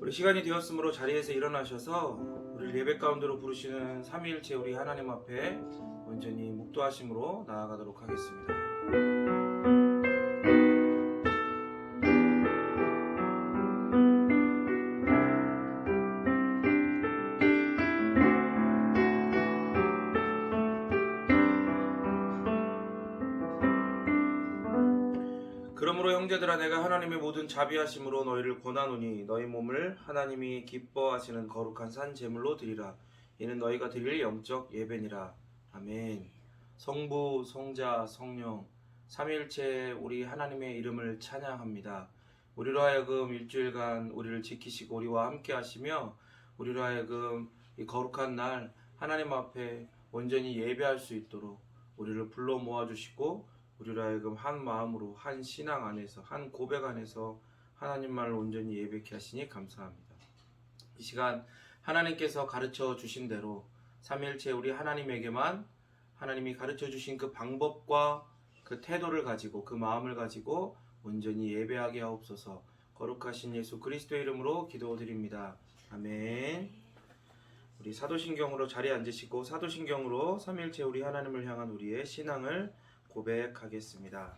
우리 시간이 되었으므로 자리에서 일어나셔서 우리 예배 가운데로 부르시는 삼위일체 우리 하나님 앞에 온전히 묵도하심으로 나아가도록 하겠습니다. 그러므로 형제들아, 내가 하나님의 모든 자비하심으로 너희를 권하노니 너희 몸을 하나님이 기뻐하시는 거룩한 산 제물로 드리라. 이는 너희가 드릴 영적 예배니라. 아멘. 성부, 성자, 성령 삼위일체 우리 하나님의 이름을 찬양합니다. 우리로 하여금 일주일간 우리를 지키시고 우리와 함께 하시며 우리로 하여금 이 거룩한 날 하나님 앞에 온전히 예배할 수 있도록 우리를 불러 모아주시고 우리로 하여금 한 마음으로 한 신앙 안에서 한 고백 안에서 하나님만을 온전히 예배케 하시니 감사합니다. 이 시간 하나님께서 가르쳐 주신 대로 삼위일체 우리 하나님에게만 하나님이 가르쳐 주신 그 방법과 그 태도를 가지고 그 마음을 가지고 온전히 예배하게 하옵소서. 거룩하신 예수 그리스도의 이름으로 기도드립니다. 아멘. 우리 사도신경으로 자리에 앉으시고 사도신경으로 삼위일체 우리 하나님을 향한 우리의 신앙을 고백하겠습니다.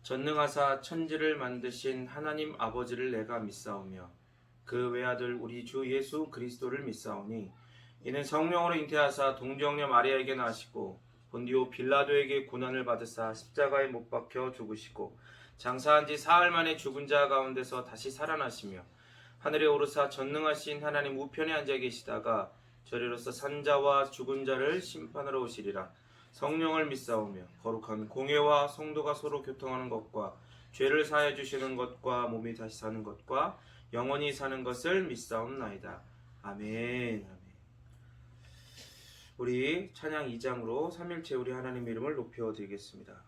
전능하사 천지를 만드신 하나님 아버지를 내가 믿사오며 그 외아들 우리 주 예수 그리스도를 믿사오니 이는 성령으로 잉태하사 동정녀 마리아에게 나시고 본디오 빌라도에게 고난을 받으사 십자가에 못 박혀 죽으시고 장사한 지 사흘 만에 죽은 자 가운데서 다시 살아나시며 하늘에 오르사 전능하신 하나님 우편에 앉아 계시다가 저리로서 산자와 죽은 자를 심판하러 오시리라. 성령을 믿사오며 거룩한 공회와 성도가 서로 교통하는 것과 죄를 사해 주시는 것과 몸이 다시 사는 것과 영원히 사는 것을 믿사옵나이다. 아멘. 우리 찬양 2장으로 삼위일체 우리 하나님 이름을 높여 드리겠습니다.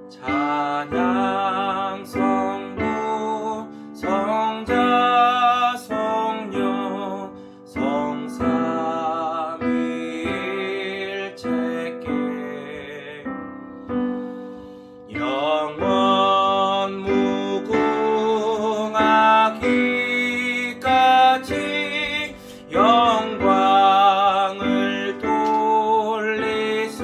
찬양 성부 성자 성령 성삼위일체께 영원 무궁하기까지 영광을 돌리세.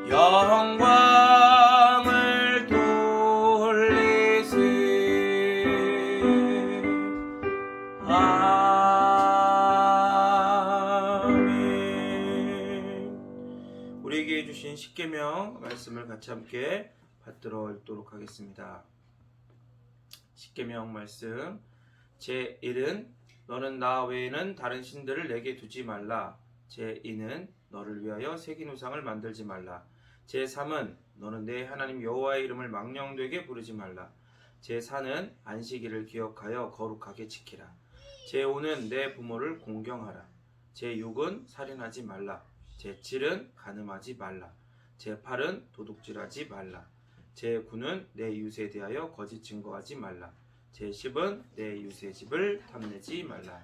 영광을 돌리세. 아멘. 우리에게 주신 십계명 말씀을 같이 함께 받들어 읽도록 하겠습니다. 십계명 말씀 제1은 너는 나 외에는 다른 신들을 내게 두지 말라. 제2는 너를 위하여 새긴 우상을 만들지 말라. 제3은 너는 내 하나님 여호와의 이름을 망령되게 부르지 말라. 제4는 안식일을 기억하여 거룩하게 지키라. 제5는 내 부모를 공경하라. 제6은 살인하지 말라. 제7은 간음하지 말라. 제8은 도둑질하지 말라. 제9는 내 이웃에 대하여 거짓 증거하지 말라. 제10은 내 이웃의 집을 탐내지 말라.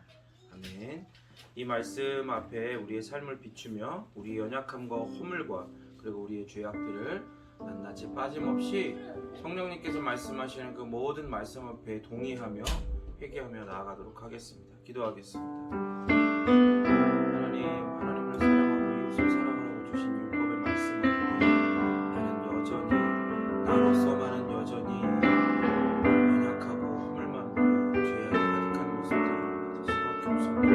아멘. 이 말씀 앞에 우리의 삶을 비추며 우리의 연약함과 허물과 그리고 우리의 죄악들을 낱낱이 빠짐없이 성령님께서 말씀하시는 그 모든 말씀 앞에 동의하며 회개하며 나아가도록 하겠습니다. 기도하겠습니다. 하나님을 사랑하고 이웃을 사랑하라고 주신 율법의 말씀 앞에 나는 여전히 나로서만은 여전히 연약하고 허물 많고 죄악이 가득한 모습들을 가질 수밖에 없습니다.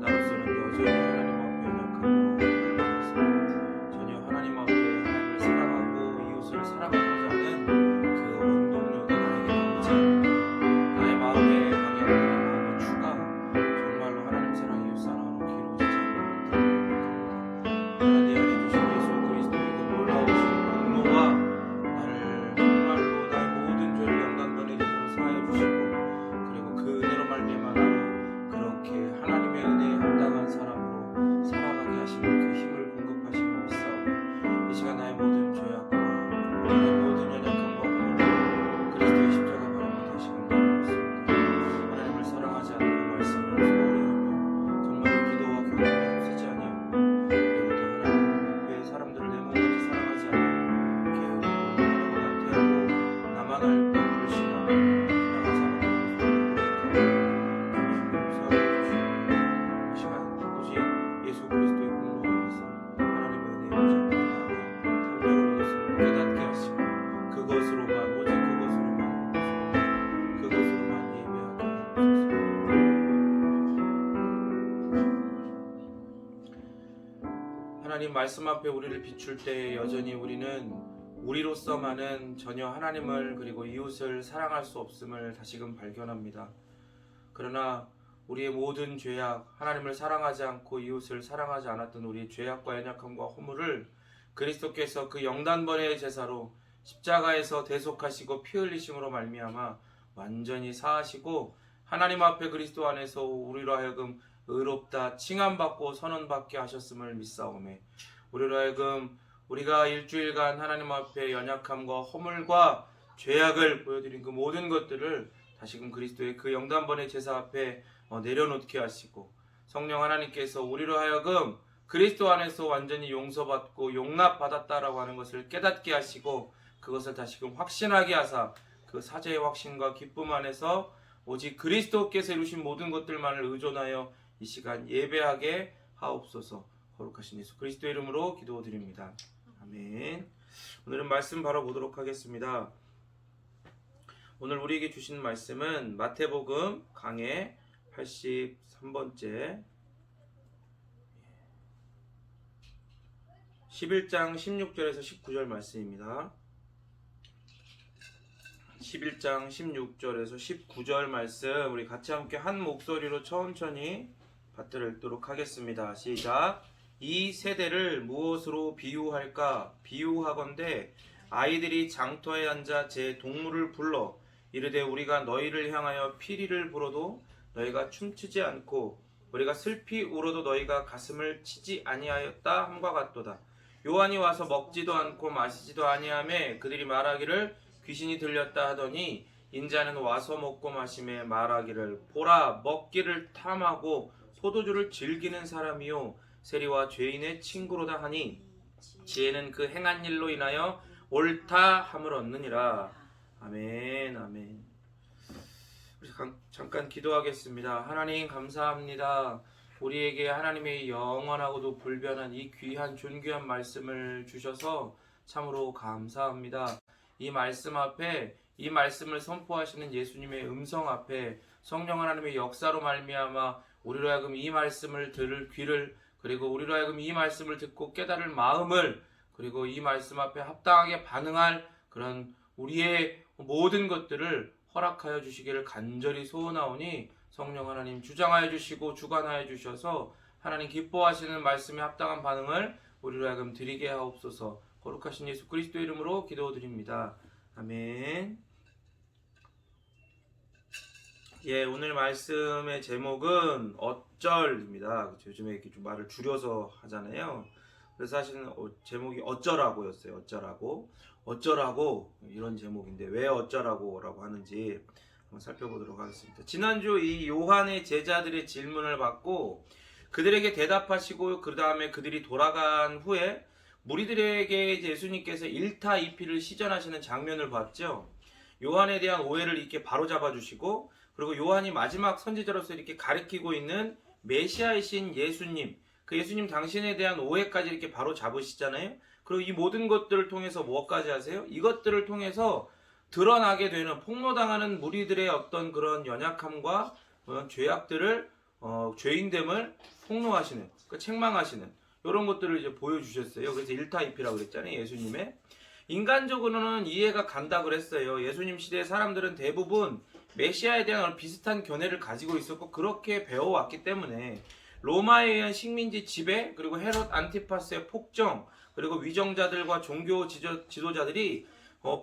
나로서는 여전히 하나님 앞에 연약하고 허물 많아서 전혀 하나님 앞에 하나님을 사랑하고 이웃을 사랑하고자 하는 그 원동력이 나에게 나오지 않고 나의 마음에 방해하는 마음의 추가 정말로 하나님 사랑 이웃 사랑으로 이루어지지 않는 것을 고백합니다. 내가 내 안에 주신 예수 그리스도의 그 놀라우신 공로와 나를 정말로 나의 모든 죄를 영단번에 대해서 사하여 주시고 그리고 그 은혜로 말미암아 나로 그렇게 하나님의 은혜에 합당한 사람으로 살아가게 하시는 그 힘을 공급하심을 믿사오니 이 시간 나의 모든 죄악과 나의 모든 연약함과 허물을 그리스도의 십자가 바람으로 다시금 내려놓습니다. 하나님을 사랑하지 않고 말씀을 소홀히 하며 정말로 기도와 경험이 없으지 아니하고 하나님 말씀 앞에 우리를 비출 때 여전히 우리는 우리로서만은 전혀 하나님을 그리고 이웃을 사랑할 수 없음을 다시금 발견합니다. 그러나 우리의 모든 죄악, 하나님을 사랑하지 않고 이웃을 사랑하지 않았던 우리의 죄악과 연약함과 허물을 그리스도께서 그 영단번의 제사로 십자가에서 대속하시고 피 흘리심으로 말미암아 완전히 사하시고 하나님 앞에 그리스도 안에서 우리로 하여금 의롭다 칭함받고 선언받게 하셨음을 믿사오매 우리로 하여금 우리가 일주일간 하나님 앞에 연약함과 허물과 죄악을 보여드린 그 모든 것들을 다시금 그리스도의 그 영단번의 제사 앞에 내려놓게 하시고 성령 하나님께서 우리로 하여금 그리스도 안에서 완전히 용서받고 용납받았다라고 하는 것을 깨닫게 하시고 그것을 다시금 확신하게 하사 그 사죄의 확신과 기쁨 안에서 오직 그리스도께서 이루신 모든 것들만을 의존하여 이 시간 예배하게 하옵소서. 거룩하신 예수 그리스도 이름으로 기도드립니다. 아멘. 오늘은 말씀 바로 보도록 하겠습니다. 오늘 우리에게 주신 말씀은 마태복음 강해 83번째 11장 16절에서 19절 말씀입니다. 11장 16절에서 19절 말씀 우리 같이 함께 한 목소리로 천천히 받들어 읽도록 하겠습니다. 시작. 이 세대를 무엇으로 비유할까? 비유하건대 아이들이 장터에 앉아 제 동물을 불러 이르되 우리가 너희를 향하여 피리를 불어도 너희가 춤추지 않고 우리가 슬피 울어도 너희가 가슴을 치지 아니하였다 함과 같도다. 요한이 와서 먹지도 않고 마시지도 아니하매 그들이 말하기를 귀신이 들렸다 하더니 인자는 와서 먹고 마심에 말하기를 보라 먹기를 탐하고 포도주를 즐기는 사람이요 세리와 죄인의 친구로다 하니 지혜는 그 행한 일로 인하여 옳다 함을 얻느니라. 아멘. 아멘. 우리 잠깐 기도하겠습니다. 하나님 감사합니다. 우리에게 하나님의 영원하고도 불변한 이 귀한 존귀한 말씀을 주셔서 참으로 감사합니다. 이 말씀 앞에 이 말씀을 선포하시는 예수님의 음성 앞에 성령 하나님의 역사로 말미암아 우리로 하여금 이 말씀을 들을 귀를 그리고 우리로 하여금 이 말씀을 듣고 깨달을 마음을 그리고 이 말씀 앞에 합당하게 반응할 그런 우리의 모든 것들을 허락하여 주시기를 간절히 소원하오니 성령 하나님 주장하여 주시고 주관하여 주셔서 하나님 기뻐하시는 말씀에 합당한 반응을 우리로 하여금 드리게 하옵소서. 거룩하신 예수 그리스도 이름으로 기도드립니다. 아멘. 예, 오늘 말씀의 제목은 어쩔입니다. 요즘에 이렇게 좀 말을 줄여서 하잖아요. 그래서 사실은 제목이 어쩌라고였어요. 어쩌라고 이런 제목인데 왜 어쩌라고라고 하는지 한번 살펴보도록 하겠습니다. 지난주 이 요한의 제자들의 질문을 받고 그들에게 대답하시고 그 다음에 그들이 돌아간 후에 무리들에게 예수님께서 1타 2피를 시전하시는 장면을 봤죠. 요한에 대한 오해를 이렇게 바로잡아 주시고 그리고 요한이 마지막 선지자로서 이렇게 가리키고 있는 메시아이신 예수님, 그 예수님 당신에 대한 오해까지 이렇게 바로 잡으시잖아요. 그리고 이 모든 것들을 통해서 뭐까지 하세요? 이것들을 통해서 드러나게 되는 폭로당하는 무리들의 어떤 그런 연약함과 그런 죄악들을 죄인됨을 폭로하시는, 그러니까 책망하시는 이런 것들을 이제 보여주셨어요. 그래서 1타 2피라고 그랬잖아요. 예수님의 인간적으로는 이해가 간다 그랬어요. 예수님 시대의 사람들은 대부분 메시아에 대한 비슷한 견해를 가지고 있었고 그렇게 배워왔기 때문에 로마에 의한 식민지 지배 그리고 헤롯 안티파스의 폭정 그리고 위정자들과 종교 지도자들이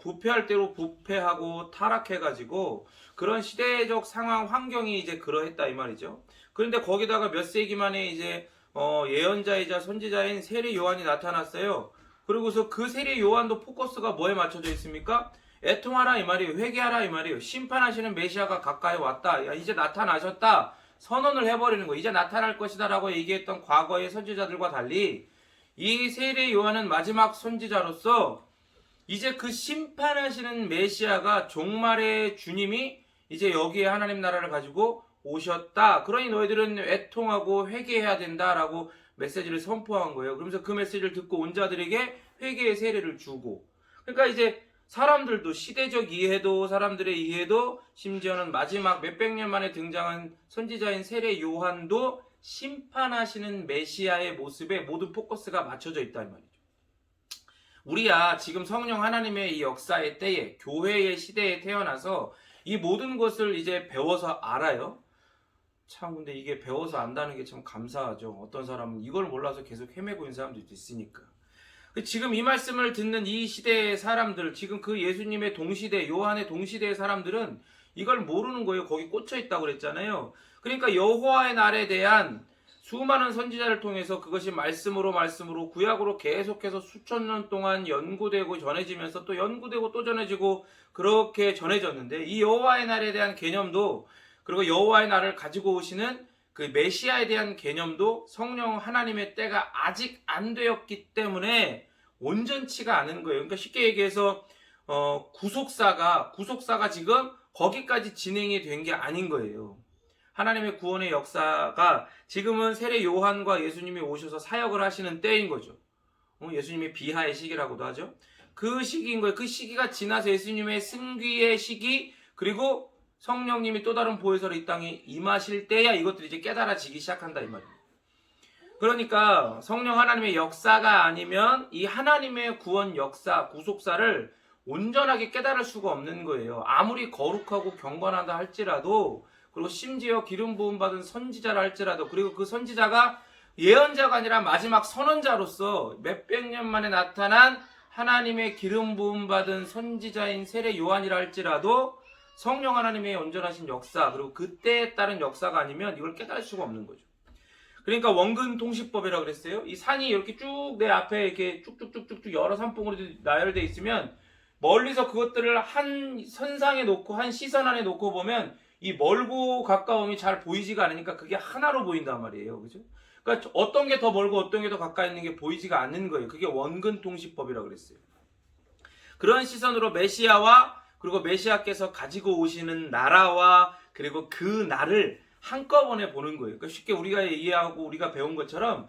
부패할 대로 부패하고 타락해가지고 그런 시대적 상황 환경이 이제 그러했다 이 말이죠. 그런데 거기다가 몇 세기 만에 이제 예언자이자 선지자인 세례 요한이 나타났어요. 그리고서 그 세례 요한도 포커스가 뭐에 맞춰져 있습니까? 애통하라 이 말이에요. 회개하라 이 말이에요. 심판하시는 메시아가 가까이 왔다. 야, 이제 나타나셨다. 선언을 해버리는 거예요. 이제 나타날 것이다 라고 얘기했던 과거의 선지자들과 달리 이 세례 요한은 마지막 선지자로서 이제 그 심판하시는 메시아가 종말의 주님이 이제 여기에 하나님 나라를 가지고 오셨다. 그러니 너희들은 애통하고 회개해야 된다라고 메시지를 선포한 거예요. 그러면서 그 메시지를 듣고 온 자들에게 회개의 세례를 주고 그러니까 이제 사람들도 시대적 이해도 사람들의 이해도 심지어는 마지막 몇백 년 만에 등장한 선지자인 세례 요한도 심판하시는 메시아의 모습에 모든 포커스가 맞춰져 있다 이 말이죠. 우리야 지금 성령 하나님의 이 역사의 때에 교회의 시대에 태어나서 이 모든 것을 이제 배워서 알아요. 참 근데 이게 배워서 안다는 게 참 감사하죠. 어떤 사람은 이걸 몰라서 계속 헤매고 있는 사람들도 있으니까. 지금 이 말씀을 듣는 이 시대의 사람들, 지금 그 예수님의 동시대, 요한의 동시대의 사람들은 이걸 모르는 거예요. 거기 꽂혀 있다고 그랬잖아요. 그러니까 여호와의 날에 대한 수많은 선지자를 통해서 그것이 말씀으로 구약으로 계속해서 수천 년 동안 연구되고 전해지면서 또 연구되고 또 전해지고 그렇게 전해졌는데, 이 여호와의 날에 대한 개념도, 그리고 여호와의 날을 가지고 오시는 그 메시아에 대한 개념도 성령 하나님의 때가 아직 안 되었기 때문에 온전치가 않은 거예요. 그러니까 쉽게 얘기해서 구속사가 지금 거기까지 진행이 된 게 아닌 거예요. 하나님의 구원의 역사가 지금은 세례 요한과 예수님이 오셔서 사역을 하시는 때인 거죠. 예수님의 비하의 시기라고도 하죠. 그 시기인 거예요. 그 시기가 지나서 예수님의 승귀의 시기, 그리고 성령님이 또 다른 보혜사로 이 땅에 임하실 때야 이것들이 이제 깨달아지기 시작한다 이 말이에요. 그러니까 성령 하나님의 역사가 아니면 이 하나님의 구원 역사, 구속사를 온전하게 깨달을 수가 없는 거예요. 아무리 거룩하고 경건하다 할지라도, 그리고 심지어 기름 부음 받은 선지자라 할지라도, 그리고 그 선지자가 예언자가 아니라 마지막 선언자로서 몇백 년 만에 나타난 하나님의 기름 부음 받은 선지자인 세례 요한이라 할지라도 성령 하나님의 온전하신 역사, 그리고 그때에 따른 역사가 아니면 이걸 깨달을 수가 없는 거죠. 그러니까 원근 통시법이라고 그랬어요. 이 산이 이렇게 쭉 내 앞에 이렇게 쭉쭉쭉쭉 여러 산봉으로 나열되어 있으면 멀리서 그것들을 한 선상에 놓고, 한 시선 안에 놓고 보면 이 멀고 가까움이 잘 보이지가 않으니까 그게 하나로 보인단 말이에요. 그죠? 그러니까 어떤 게 더 멀고 어떤 게 더 가까이 있는 게 보이지가 않는 거예요. 그게 원근 통시법이라고 그랬어요. 그런 시선으로 메시아와, 그리고 메시아께서 가지고 오시는 나라와, 그리고 그 날을 한꺼번에 보는 거예요. 그러니까 쉽게 우리가 이해하고 우리가 배운 것처럼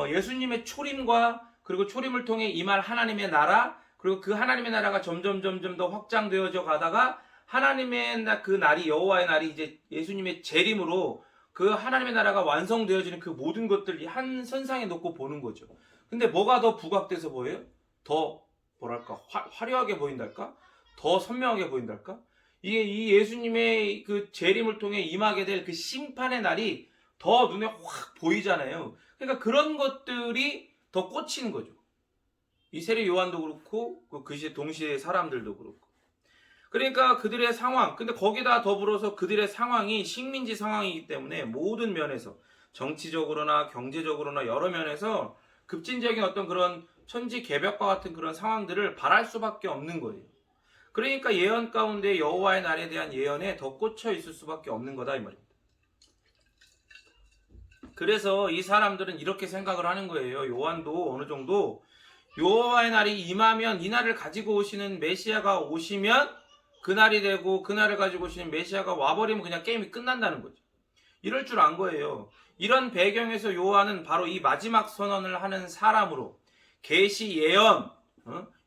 예수님의 초림과, 그리고 초림을 통해 임할 하나님의 나라, 그리고 그 하나님의 나라가 점점 더 확장되어져 가다가 하나님의 그 날이, 여호와의 날이 이제 예수님의 재림으로 그 하나님의 나라가 완성되어지는 그 모든 것들이 한 선상에 놓고 보는 거죠. 근데 뭐가 더 부각돼서 보여요? 더 뭐랄까 화려하게 보인달까? 더 선명하게 보인달까? 이게 이 예수님의 그 재림을 통해 임하게 될 그 심판의 날이 더 눈에 확 보이잖아요. 그러니까 그런 것들이 더 꽂히는 거죠. 이 세례 요한도 그렇고 그 시대 동시대 사람들도 그렇고. 그러니까 그들의 상황, 근데 거기다 더불어서 그들의 상황이 식민지 상황이기 때문에 모든 면에서, 정치적으로나 경제적으로나 여러 면에서 급진적인 어떤 그런 천지개벽과 같은 그런 상황들을 바랄 수밖에 없는 거예요. 그러니까 예언 가운데 여호와의 날에 대한 예언에 더 꽂혀 있을 수밖에 없는 거다 이 말입니다. 그래서 이 사람들은 이렇게 생각을 하는 거예요. 요한도 어느 정도 여호와의 날이 임하면, 이 날을 가지고 오시는 메시아가 오시면 그날이 되고, 그날을 가지고 오시는 메시아가 와버리면 그냥 게임이 끝난다는 거죠. 이럴 줄 안 거예요. 이런 배경에서 요한은 바로 이 마지막 선언을 하는 사람으로, 계시 예언,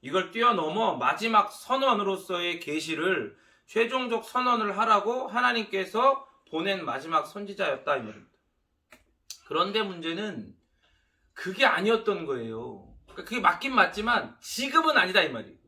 이걸 뛰어넘어 마지막 선언으로서의 계시를, 최종적 선언을 하라고 하나님께서 보낸 마지막 선지자였다 이 말입니다. 그런데 문제는 그게 아니었던 거예요. 그러니까 그게 맞긴 맞지만 지금은 아니다 이 말이에요.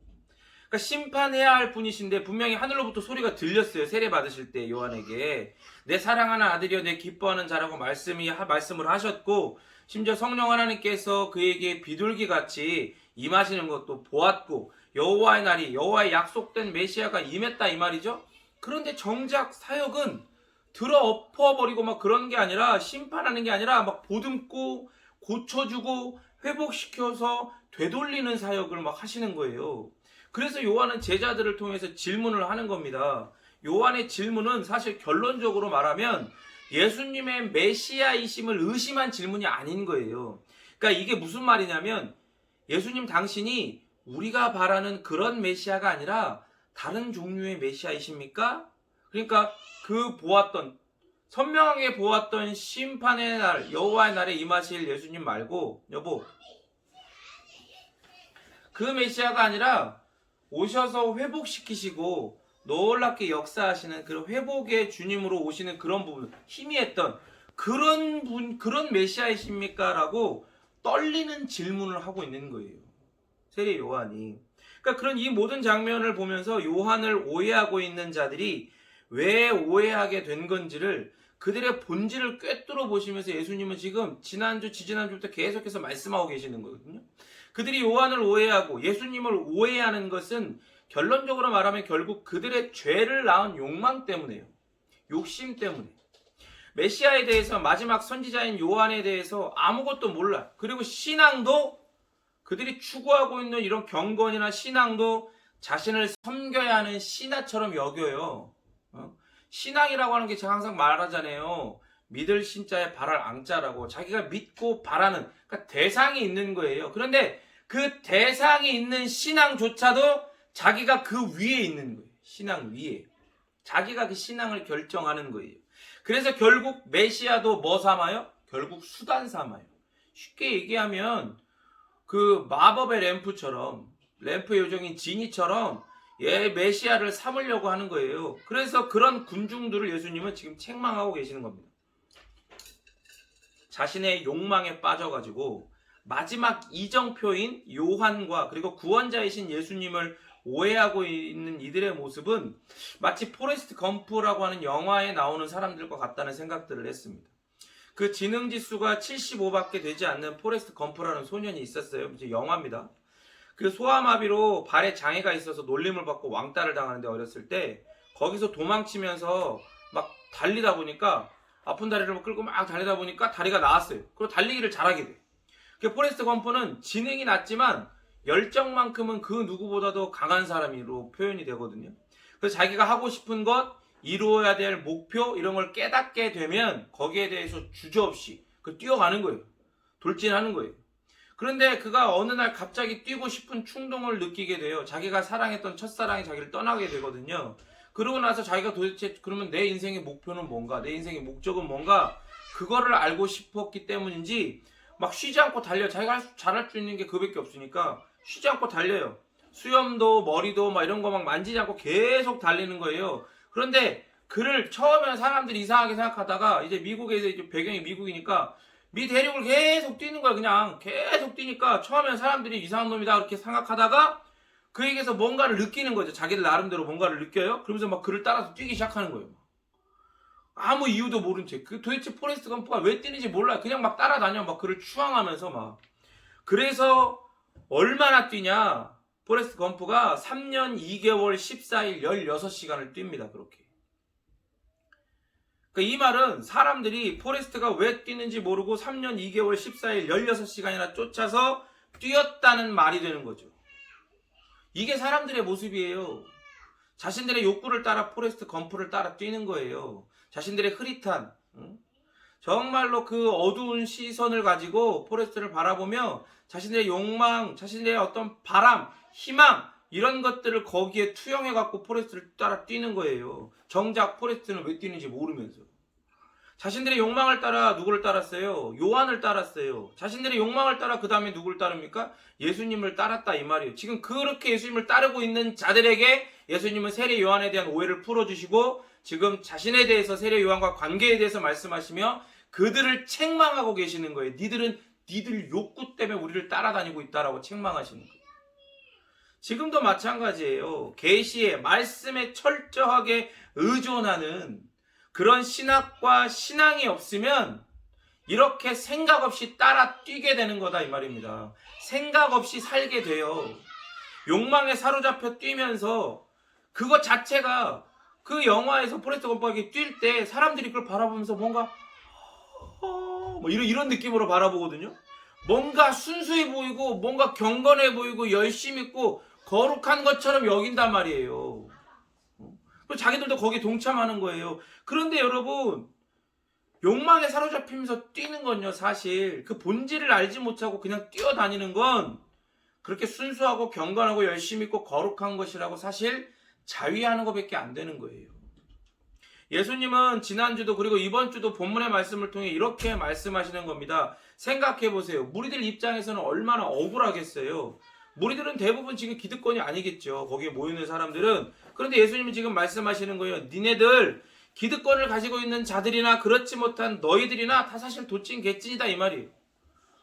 그러니까 심판해야 할 분이신데 분명히 하늘로부터 소리가 들렸어요. 세례 받으실 때 요한에게 내 사랑하는 아들이여 내 기뻐하는 자라고 말씀을 하셨고, 심지어 성령 하나님께서 그에게 비둘기같이 임하시는 것도 보았고, 여호와의 날이, 여호와의 약속된 메시아가 임했다 이 말이죠. 그런데 정작 사역은 들어 엎어버리고 막 그런 게 아니라, 심판하는 게 아니라 막 보듬고 고쳐주고 회복시켜서 되돌리는 사역을 막 하시는 거예요. 그래서 요한은 제자들을 통해서 질문을 하는 겁니다. 요한의 질문은 사실 결론적으로 말하면 예수님의 메시아이심을 의심한 질문이 아닌 거예요. 그러니까 이게 무슨 말이냐면, 예수님 당신이 우리가 바라는 그런 메시아가 아니라 다른 종류의 메시아이십니까? 그러니까 그 선명하게 보았던 심판의 날, 여호와의 날에 임하실 예수님 말고, 여보, 그 메시아가 아니라 오셔서 회복시키시고 놀랍게 역사하시는 그런 회복의 주님으로 오시는 그런 부분, 희미했던 그런 메시아이십니까? 라고 떨리는 질문을 하고 있는 거예요. 세례 요한이. 그러니까 그런 이 모든 장면을 보면서 요한을 오해하고 있는 자들이 왜 오해하게 된 건지를 그들의 본질을 꿰뚫어 보시면서 예수님은 지금 지난주, 지지난주부터 계속해서 말씀하고 계시는 거거든요. 그들이 요한을 오해하고 예수님을 오해하는 것은 결론적으로 말하면 결국 그들의 죄를 낳은 욕망 때문이에요. 욕심 때문에. 메시아에 대해서 마지막 선지자인 요한에 대해서 아무것도 몰라. 그리고 신앙도 그들이 추구하고 있는 이런 경건이나 신앙도 자신을 섬겨야 하는 신하처럼 여겨요. 신앙이라고 하는 게 제가 항상 말하잖아요. 믿을 신자에 발할 앙자라고. 자기가 믿고 바라는, 그러니까 대상이 있는 거예요. 그런데 그 대상이 있는 신앙조차도 자기가 그 위에 있는 거예요. 신앙 위에. 자기가 그 신앙을 결정하는 거예요. 그래서 결국 메시아도 뭐 삼아요? 결국 수단 삼아요. 쉽게 얘기하면 그 마법의 램프처럼, 램프 요정인 지니처럼 메시아를 삼으려고 하는 거예요. 그래서 그런 군중들을 예수님은 지금 책망하고 계시는 겁니다. 자신의 욕망에 빠져가지고 마지막 이정표인 요한과 그리고 구원자이신 예수님을 오해하고 있는 이들의 모습은 마치 포레스트 검프라고 하는 영화에 나오는 사람들과 같다는 생각들을 했습니다. 그 지능지수가 75밖에 되지 않는 포레스트 검프라는 소년이 있었어요. 이제 영화입니다. 그 소아마비로 발에 장애가 있어서 놀림을 받고 왕따를 당하는데 어렸을 때 거기서 도망치면서 막 달리다 보니까 아픈 다리를 끌고 막 달리다 보니까 다리가 나았어요. 그리고 달리기를 잘하게 돼. 그 포레스트 검프는 지능이 낮지만 열정만큼은 그 누구보다도 강한 사람으로 표현이 되거든요. 그래서 자기가 하고 싶은 것, 이루어야 될 목표 이런 걸 깨닫게 되면 거기에 대해서 주저없이 뛰어가는 거예요. 돌진하는 거예요. 그런데 그가 어느 날 갑자기 뛰고 싶은 충동을 느끼게 돼요. 자기가 사랑했던 첫사랑이 자기를 떠나게 되거든요. 그러고 나서 자기가 도대체 그러면 내 인생의 목표는 뭔가, 내 인생의 목적은 뭔가, 그거를 알고 싶었기 때문인지 막 쉬지 않고 달려. 자기가 잘할 수 있는 게 그밖에 없으니까 쉬지 않고 달려요. 수염도 머리도 막 이런 거 막 만지지 않고 계속 달리는 거예요. 그런데 그를 처음에는 사람들이 이상하게 생각하다가 이제 미국에서 이제 배경이 미국이니까 미 대륙을 계속 뛰는 거야. 그냥 계속 뛰니까 처음에는 사람들이 이상한 놈이다 그렇게 생각하다가 그에게서 뭔가를 느끼는 거죠. 자기들 나름대로 뭔가를 느껴요. 그러면서 막 그를 따라서 뛰기 시작하는 거예요. 아무 이유도 모른 채. 도대체 포레스트 검프가 왜 뛰는지 몰라요. 그냥 막 따라다녀. 막 그를 추앙하면서 막. 그래서 얼마나 뛰냐. 포레스트 검프가 3년 2개월 14일 16시간을 뜁니다. 그렇게. 이 말은 사람들이 포레스트가 왜 뛰는지 모르고 3년 2개월 14일 16시간이나 쫓아서 뛰었다는 말이 되는 거죠. 이게 사람들의 모습이에요. 자신들의 욕구를 따라 포레스트 검프를 따라 뛰는 거예요. 자신들의 흐릿한, 정말로 그 어두운 시선을 가지고 포레스트를 바라보며 자신들의 욕망, 자신들의 어떤 바람, 희망 이런 것들을 거기에 투영해갖고 포레스트를 따라 뛰는 거예요. 정작 포레스트는 왜 뛰는지 모르면서. 자신들의 욕망을 따라 누구를 따랐어요? 요한을 따랐어요. 자신들의 욕망을 따라 그 다음에 누구를 따릅니까? 예수님을 따랐다 이 말이에요. 지금 그렇게 예수님을 따르고 있는 자들에게 예수님은 세례 요한에 대한 오해를 풀어주시고 지금 자신에 대해서 세례 요한과 관계에 대해서 말씀하시며 그들을 책망하고 계시는 거예요. 니들 욕구 때문에 우리를 따라다니고 있다라고 책망하시는 거예요. 지금도 마찬가지예요. 계시의 말씀에 철저하게 의존하는 그런 신학과 신앙이 없으면 이렇게 생각 없이 따라 뛰게 되는 거다 이 말입니다. 생각 없이 살게 돼요. 욕망에 사로잡혀 뛰면서 그것 자체가 그 영화에서 포레스트 검프가 뛸 때 사람들이 그걸 바라보면서 뭔가 뭐 이런 느낌으로 바라보거든요. 뭔가 순수해 보이고 뭔가 경건해 보이고 열심 있고 거룩한 것처럼 여긴단 말이에요. 그리고 자기들도 거기에 동참하는 거예요. 그런데 여러분 욕망에 사로잡히면서 뛰는 건요, 사실 그 본질을 알지 못하고 그냥 뛰어다니는 건 그렇게 순수하고 경건하고 열심 있고 거룩한 것이라고 사실 자위하는 것밖에 안 되는 거예요. 예수님은 지난주도 그리고 이번 주도 본문의 말씀을 통해 이렇게 말씀하시는 겁니다. 생각해 보세요. 무리들 입장에서는 얼마나 억울하겠어요. 무리들은 대부분 지금 기득권이 아니겠죠. 거기에 모이는 사람들은. 그런데 예수님은 지금 말씀하시는 거예요. 니네들 기득권을 가지고 있는 자들이나 그렇지 못한 너희들이나 다 사실 도찐 개찐이다 이 말이에요.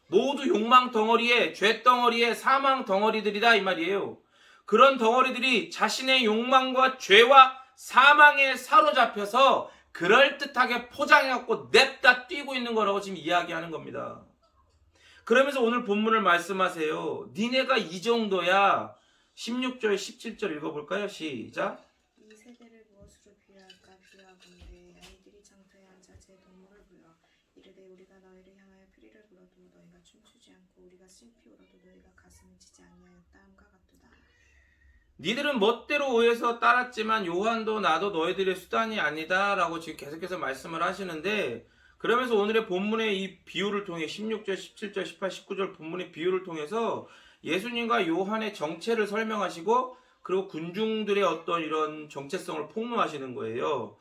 모두 욕망 덩어리에, 죄 덩어리에, 사망 덩어리들이다 이 말이에요. 그런 덩어리들이 자신의 욕망과 죄와 사망에 사로잡혀서 그럴듯하게 포장해갖고 냅다 뛰고 있는 거라고 지금 이야기하는 겁니다. 그러면서 오늘 본문을 말씀하세요. 니네가 이 정도야. 16절 17절 읽어볼까요? 시작. 이 세대를 무엇으로 비유할까? 비유하건대 아이들이 장터에 앉아 제 동물을 불러 이르되 우리가 너희를 향하여 피리를 불어도 너희가 춤추지 않고 우리가 슬피 울어도 너희가 가슴을 치지 아니하였다 함과 같도다. 니들은 멋대로 오해서 따랐지만 요한도 나도 너희들의 수단이 아니다 라고 지금 계속해서 말씀을 하시는데, 그러면서 오늘의 본문의 이 비유를 통해 16절, 17절, 18, 19절 본문의 비유를 통해서 예수님과 요한의 정체를 설명하시고 그리고 군중들의 어떤 이런 정체성을 폭로하시는 거예요.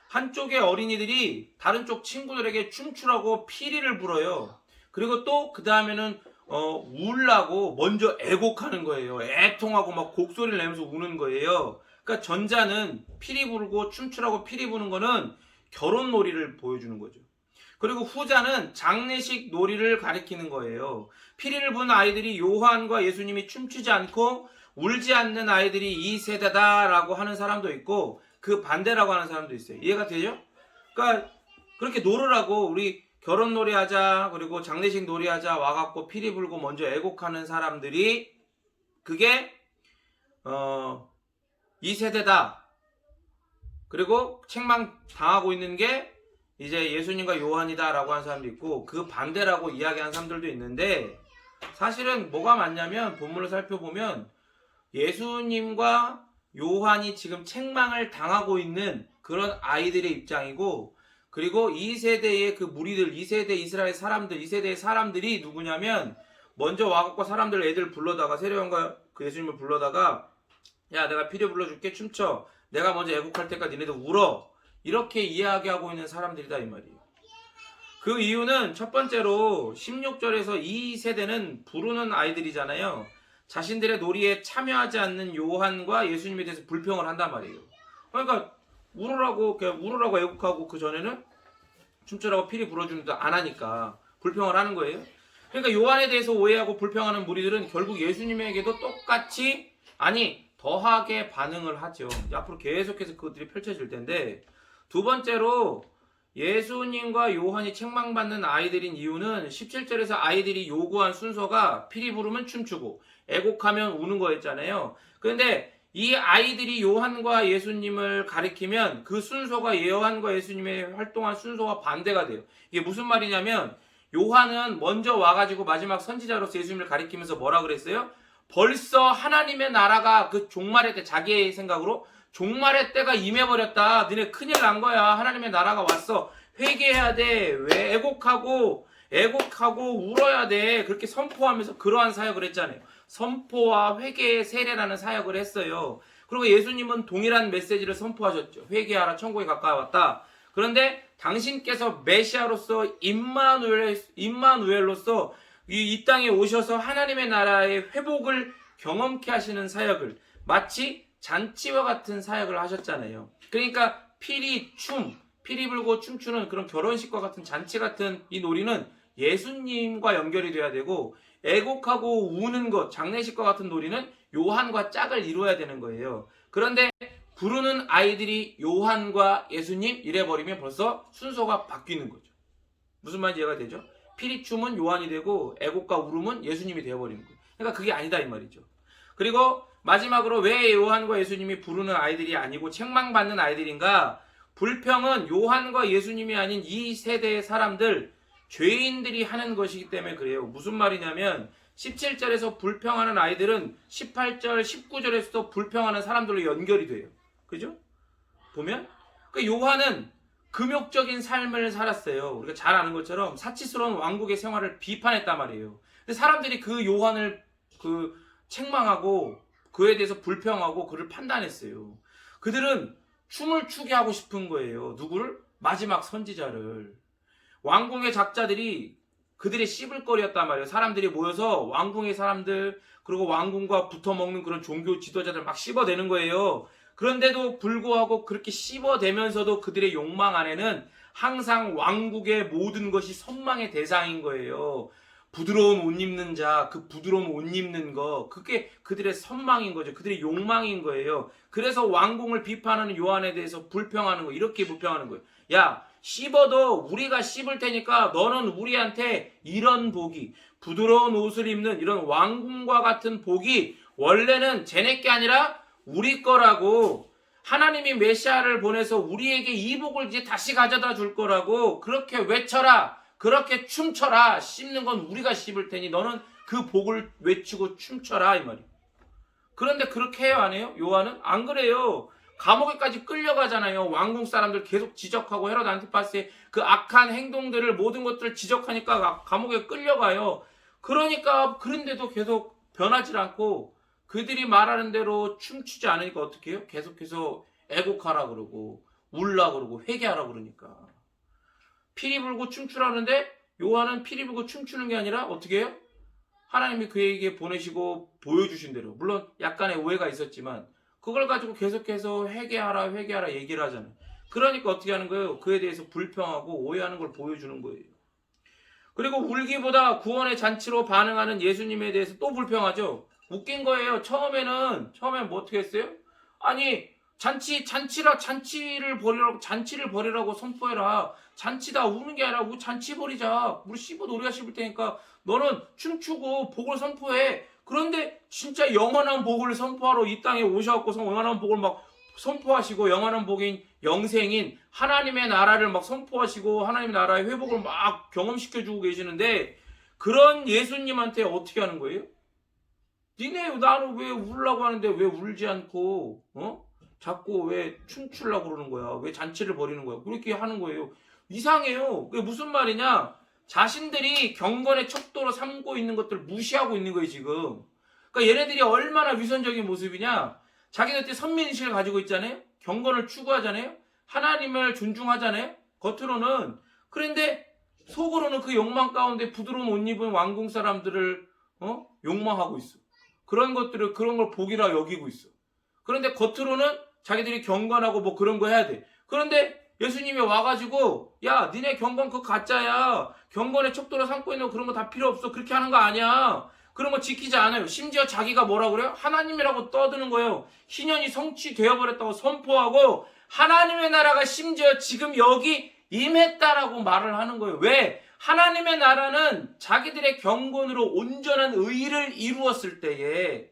한쪽의 어린이들이 다른 쪽 친구들에게 춤추라고 피리를 불어요. 그리고 또 그 다음에는 울라고 먼저 애곡하는 거예요. 애통하고 막 곡소리를 내면서 우는 거예요. 그러니까 전자는 피리 부르고 춤추라고 피리 부는 거는 결혼 놀이를 보여주는 거죠. 그리고 후자는 장례식 놀이를 가리키는 거예요. 피리를 부는 아이들이 요한과 예수님이 춤추지 않고 울지 않는 아이들이 이 세대다라고 하는 사람도 있고 그 반대라고 하는 사람도 있어요. 이해가 되죠? 그러니까 그렇게 놀으라고 우리 결혼 놀이하자, 그리고 장례식 놀이하자 와갖고 피리 불고 먼저 애곡하는 사람들이 그게 이 세대다. 그리고 책망 당하고 있는 게 이제 예수님과 요한이다 라고 하는 사람도 있고 그 반대라고 이야기하는 사람들도 있는데, 사실은 뭐가 맞냐면 본문을 살펴보면 예수님과 요한이 지금 책망을 당하고 있는 그런 아이들의 입장이고, 그리고 이 세대의 그 무리들, 이 세대 이스라엘 사람들, 이 세대의 사람들이 누구냐면 먼저 와갖고 사람들 애들 불러다가 세례요한과 그 예수님을 불러다가 야 내가 피리 불러줄게 춤춰, 내가 먼저 애국할 때까지 니네들 울어, 이렇게 이야기하고 있는 사람들이다 이 말이에요. 그 이유는 첫 번째로 16절에서 이 세대는 부르는 아이들이잖아요. 자신들의 놀이에 참여하지 않는 요한과 예수님에 대해서 불평을 한단 말이에요. 그러니까 울으라고 애국하고 그 전에는 춤추라고 피리 불어주는데 안 하니까 불평을 하는 거예요. 그러니까 요한에 대해서 오해하고 불평하는 무리들은 결국 예수님에게도 똑같이, 아니 더하게 반응을 하죠. 앞으로 계속해서 그것들이 펼쳐질 텐데, 두 번째로 예수님과 요한이 책망받는 아이들인 이유는 17절에서 아이들이 요구한 순서가 피리 부르면 춤추고 애곡하면 우는 거였잖아요. 그런데 이 아이들이 요한과 예수님을 가리키면 그 순서가 요한과 예수님의 활동한 순서와 반대가 돼요. 이게 무슨 말이냐면 요한은 먼저 와가지고 마지막 선지자로서 예수님을 가리키면서 뭐라 그랬어요? 벌써 하나님의 나라가 그 종말의 때, 자기의 생각으로 종말의 때가 임해버렸다. 너네 큰일 난 거야. 하나님의 나라가 왔어. 회개해야 돼. 왜 애곡하고 울어야 돼. 그렇게 선포하면서 그러한 사역을 했잖아요. 선포와 회개의 세례라는 사역을 했어요. 그리고 예수님은 동일한 메시지를 선포하셨죠. 회개하라, 천국에 가까이 왔다. 그런데 당신께서 메시아로서 임마누엘로서 이 땅에 오셔서 하나님의 나라의 회복을 경험케 하시는 사역을 마치 잔치와 같은 사역을 하셨잖아요. 그러니까 피리 불고 춤추는 그런 결혼식과 같은 잔치 같은 이 놀이는 예수님과 연결이 돼야 되고, 애곡하고 우는 것, 장례식과 같은 놀이는 요한과 짝을 이루어야 되는 거예요. 그런데 부르는 아이들이 요한과 예수님 이래버리면 벌써 순서가 바뀌는 거죠. 무슨 말인지 이해가 되죠? 피리춤은 요한이 되고 애곡과 울음은 예수님이 되어버리는 거예요. 그러니까 그게 아니다 이 말이죠. 그리고 마지막으로 왜 요한과 예수님이 부르는 아이들이 아니고 책망받는 아이들인가? 불평은 요한과 예수님이 아닌 이 세대의 사람들, 죄인들이 하는 것이기 때문에 그래요. 무슨 말이냐면 17절에서 불평하는 아이들은 18절, 19절에서도 불평하는 사람들로 연결이 돼요. 그죠? 보면 그 요한은 금욕적인 삶을 살았어요. 우리가 잘 아는 것처럼 사치스러운 왕국의 생활을 비판했단 말이에요. 근데 사람들이 그 요한을 책망하고 그에 대해서 불평하고 그를 판단했어요. 그들은 춤을 추게 하고 싶은 거예요. 누구를? 마지막 선지자를. 왕궁의 작자들이 그들의 씹을거리였단 말이에요. 사람들이 모여서 왕궁의 사람들, 그리고 왕궁과 붙어먹는 그런 종교 지도자들 막 씹어대는 거예요. 그런데도 불구하고 그렇게 씹어대면서도 그들의 욕망 안에는 항상 왕국의 모든 것이 선망의 대상인 거예요. 부드러운 옷 입는 자, 그 부드러운 옷 입는 거, 그게 그들의 선망인 거죠. 그들의 욕망인 거예요. 그래서 왕궁을 비판하는 요한에 대해서 불평하는 거, 이렇게 불평하는 거예요. 야, 씹어도 우리가 씹을 테니까 너는 우리한테 이런 복이, 부드러운 옷을 입는 이런 왕궁과 같은 복이 원래는 쟤네 게 아니라 우리 거라고, 하나님이 메시아를 보내서 우리에게 이 복을 이제 다시 가져다 줄 거라고 그렇게 외쳐라, 그렇게 춤춰라. 씹는 건 우리가 씹을 테니 너는 그 복을 외치고 춤춰라, 이 말이에요. 그런데 그렇게 해요, 안 해요? 요한은 안 그래요. 감옥에까지 끌려가잖아요. 왕궁 사람들 계속 지적하고 헤롯 안티파스의 그 악한 행동들을, 모든 것들을 지적하니까 감옥에 끌려가요. 그러니까 그런데도 계속 변하지 않고 그들이 말하는 대로 춤추지 않으니까 어떻게 해요? 계속해서 애곡하라 그러고 울라 그러고 회개하라 그러니까. 피리 불고 춤추라는데 요한은 피리 불고 춤추는 게 아니라 어떻게 해요? 하나님이 그에게 보내시고 보여주신 대로, 물론 약간의 오해가 있었지만 그걸 가지고 계속해서 회개하라 회개하라 얘기를 하잖아요. 그러니까 어떻게 하는 거예요? 그에 대해서 불평하고 오해하는 걸 보여주는 거예요. 그리고 울기보다 구원의 잔치로 반응하는 예수님에 대해서 또 불평하죠. 웃긴 거예요. 처음에는 뭐 어떻게 했어요? 아니, 잔치를 버리라고 선포해라. 잔치다, 우는 게 아니라 우리 잔치 버리자. 우리 씹어도 우리가 씹을 테니까 너는 춤추고 복을 선포해. 그런데 진짜 영원한 복을 선포하러 이 땅에 오셔갖고 영원한 복을 막 선포하시고, 영원한 복인 영생인 하나님의 나라를 막 선포하시고 하나님의 나라의 회복을 막 경험시켜주고 계시는데, 그런 예수님한테 어떻게 하는 거예요? 니네 나는 왜 울라고 하는데 왜 울지 않고 자꾸 왜 춤추려고 그러는 거야? 왜 잔치를 벌이는 거야? 그렇게 하는 거예요. 이상해요. 그게 무슨 말이냐? 자신들이 경건의 척도로 삼고 있는 것들을 무시하고 있는 거예요, 지금. 그러니까 얘네들이 얼마나 위선적인 모습이냐? 자기들한테 선민의식을 가지고 있잖아요? 경건을 추구하잖아요? 하나님을 존중하잖아요? 겉으로는. 그런데 속으로는 그 욕망 가운데 부드러운 옷 입은 왕궁 사람들을 욕망하고 있어. 그런 걸 복이라 여기고 있어. 그런데 겉으로는 자기들이 경건하고 뭐 그런 거 해야 돼. 그런데 예수님이 와가지고, 야, 니네 경건 그거 가짜야. 경건의 척도로 삼고 있는 거 그런 거 다 필요 없어. 그렇게 하는 거 아니야. 그런 거 지키지 않아요. 심지어 자기가 뭐라 그래요? 하나님이라고 떠드는 거예요. 희년이 성취되어 버렸다고 선포하고, 하나님의 나라가 심지어 지금 여기 임했다라고 말을 하는 거예요. 왜? 하나님의 나라는 자기들의 경건으로 온전한 의를 이루었을 때에,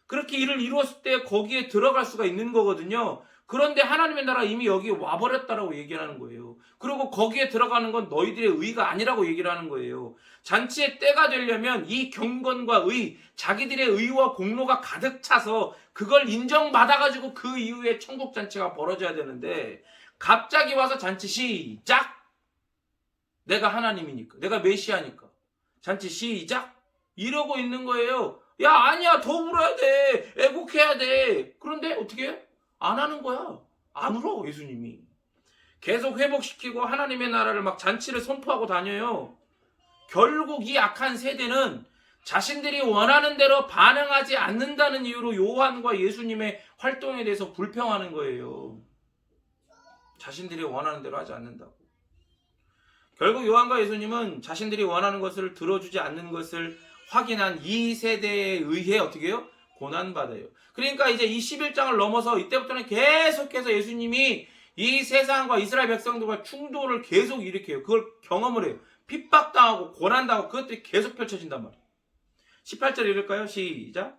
그렇게 일을 이루었을 때 거기에 들어갈 수가 있는 거거든요. 그런데 하나님의 나라가 이미 여기 와버렸다라고 얘기를 하는 거예요. 그리고 거기에 들어가는 건 너희들의 의가 아니라고 얘기를 하는 거예요. 잔치의 때가 되려면 이 경건과 의, 자기들의 의와 공로가 가득 차서 그걸 인정받아가지고 그 이후에 천국잔치가 벌어져야 되는데, 갑자기 와서 잔치 시작! 내가 하나님이니까, 내가 메시아니까 잔치 시작! 이러고 있는 거예요. 야, 아니야, 더 울어야 돼, 애곡해야 돼. 그런데 어떻게 해? 안 하는 거야. 안 울어, 예수님이. 계속 회복시키고 하나님의 나라를 막 잔치를 선포하고 다녀요. 결국 이 악한 세대는 자신들이 원하는 대로 반응하지 않는다는 이유로 요한과 예수님의 활동에 대해서 불평하는 거예요. 자신들이 원하는 대로 하지 않는다고. 결국 요한과 예수님은 자신들이 원하는 것을 들어주지 않는 것을 확인한 이 세대에 의해 어떻게 해요? 고난받아요. 그러니까 이제 이 11장을 넘어서 이때부터는 계속해서 예수님이 이 세상과 이스라엘 백성들과 충돌을 계속 일으켜요. 그걸 경험을 해요. 핍박당하고 고난당하고 그것들이 계속 펼쳐진단 말이에요. 18절 읽을까요? 시작.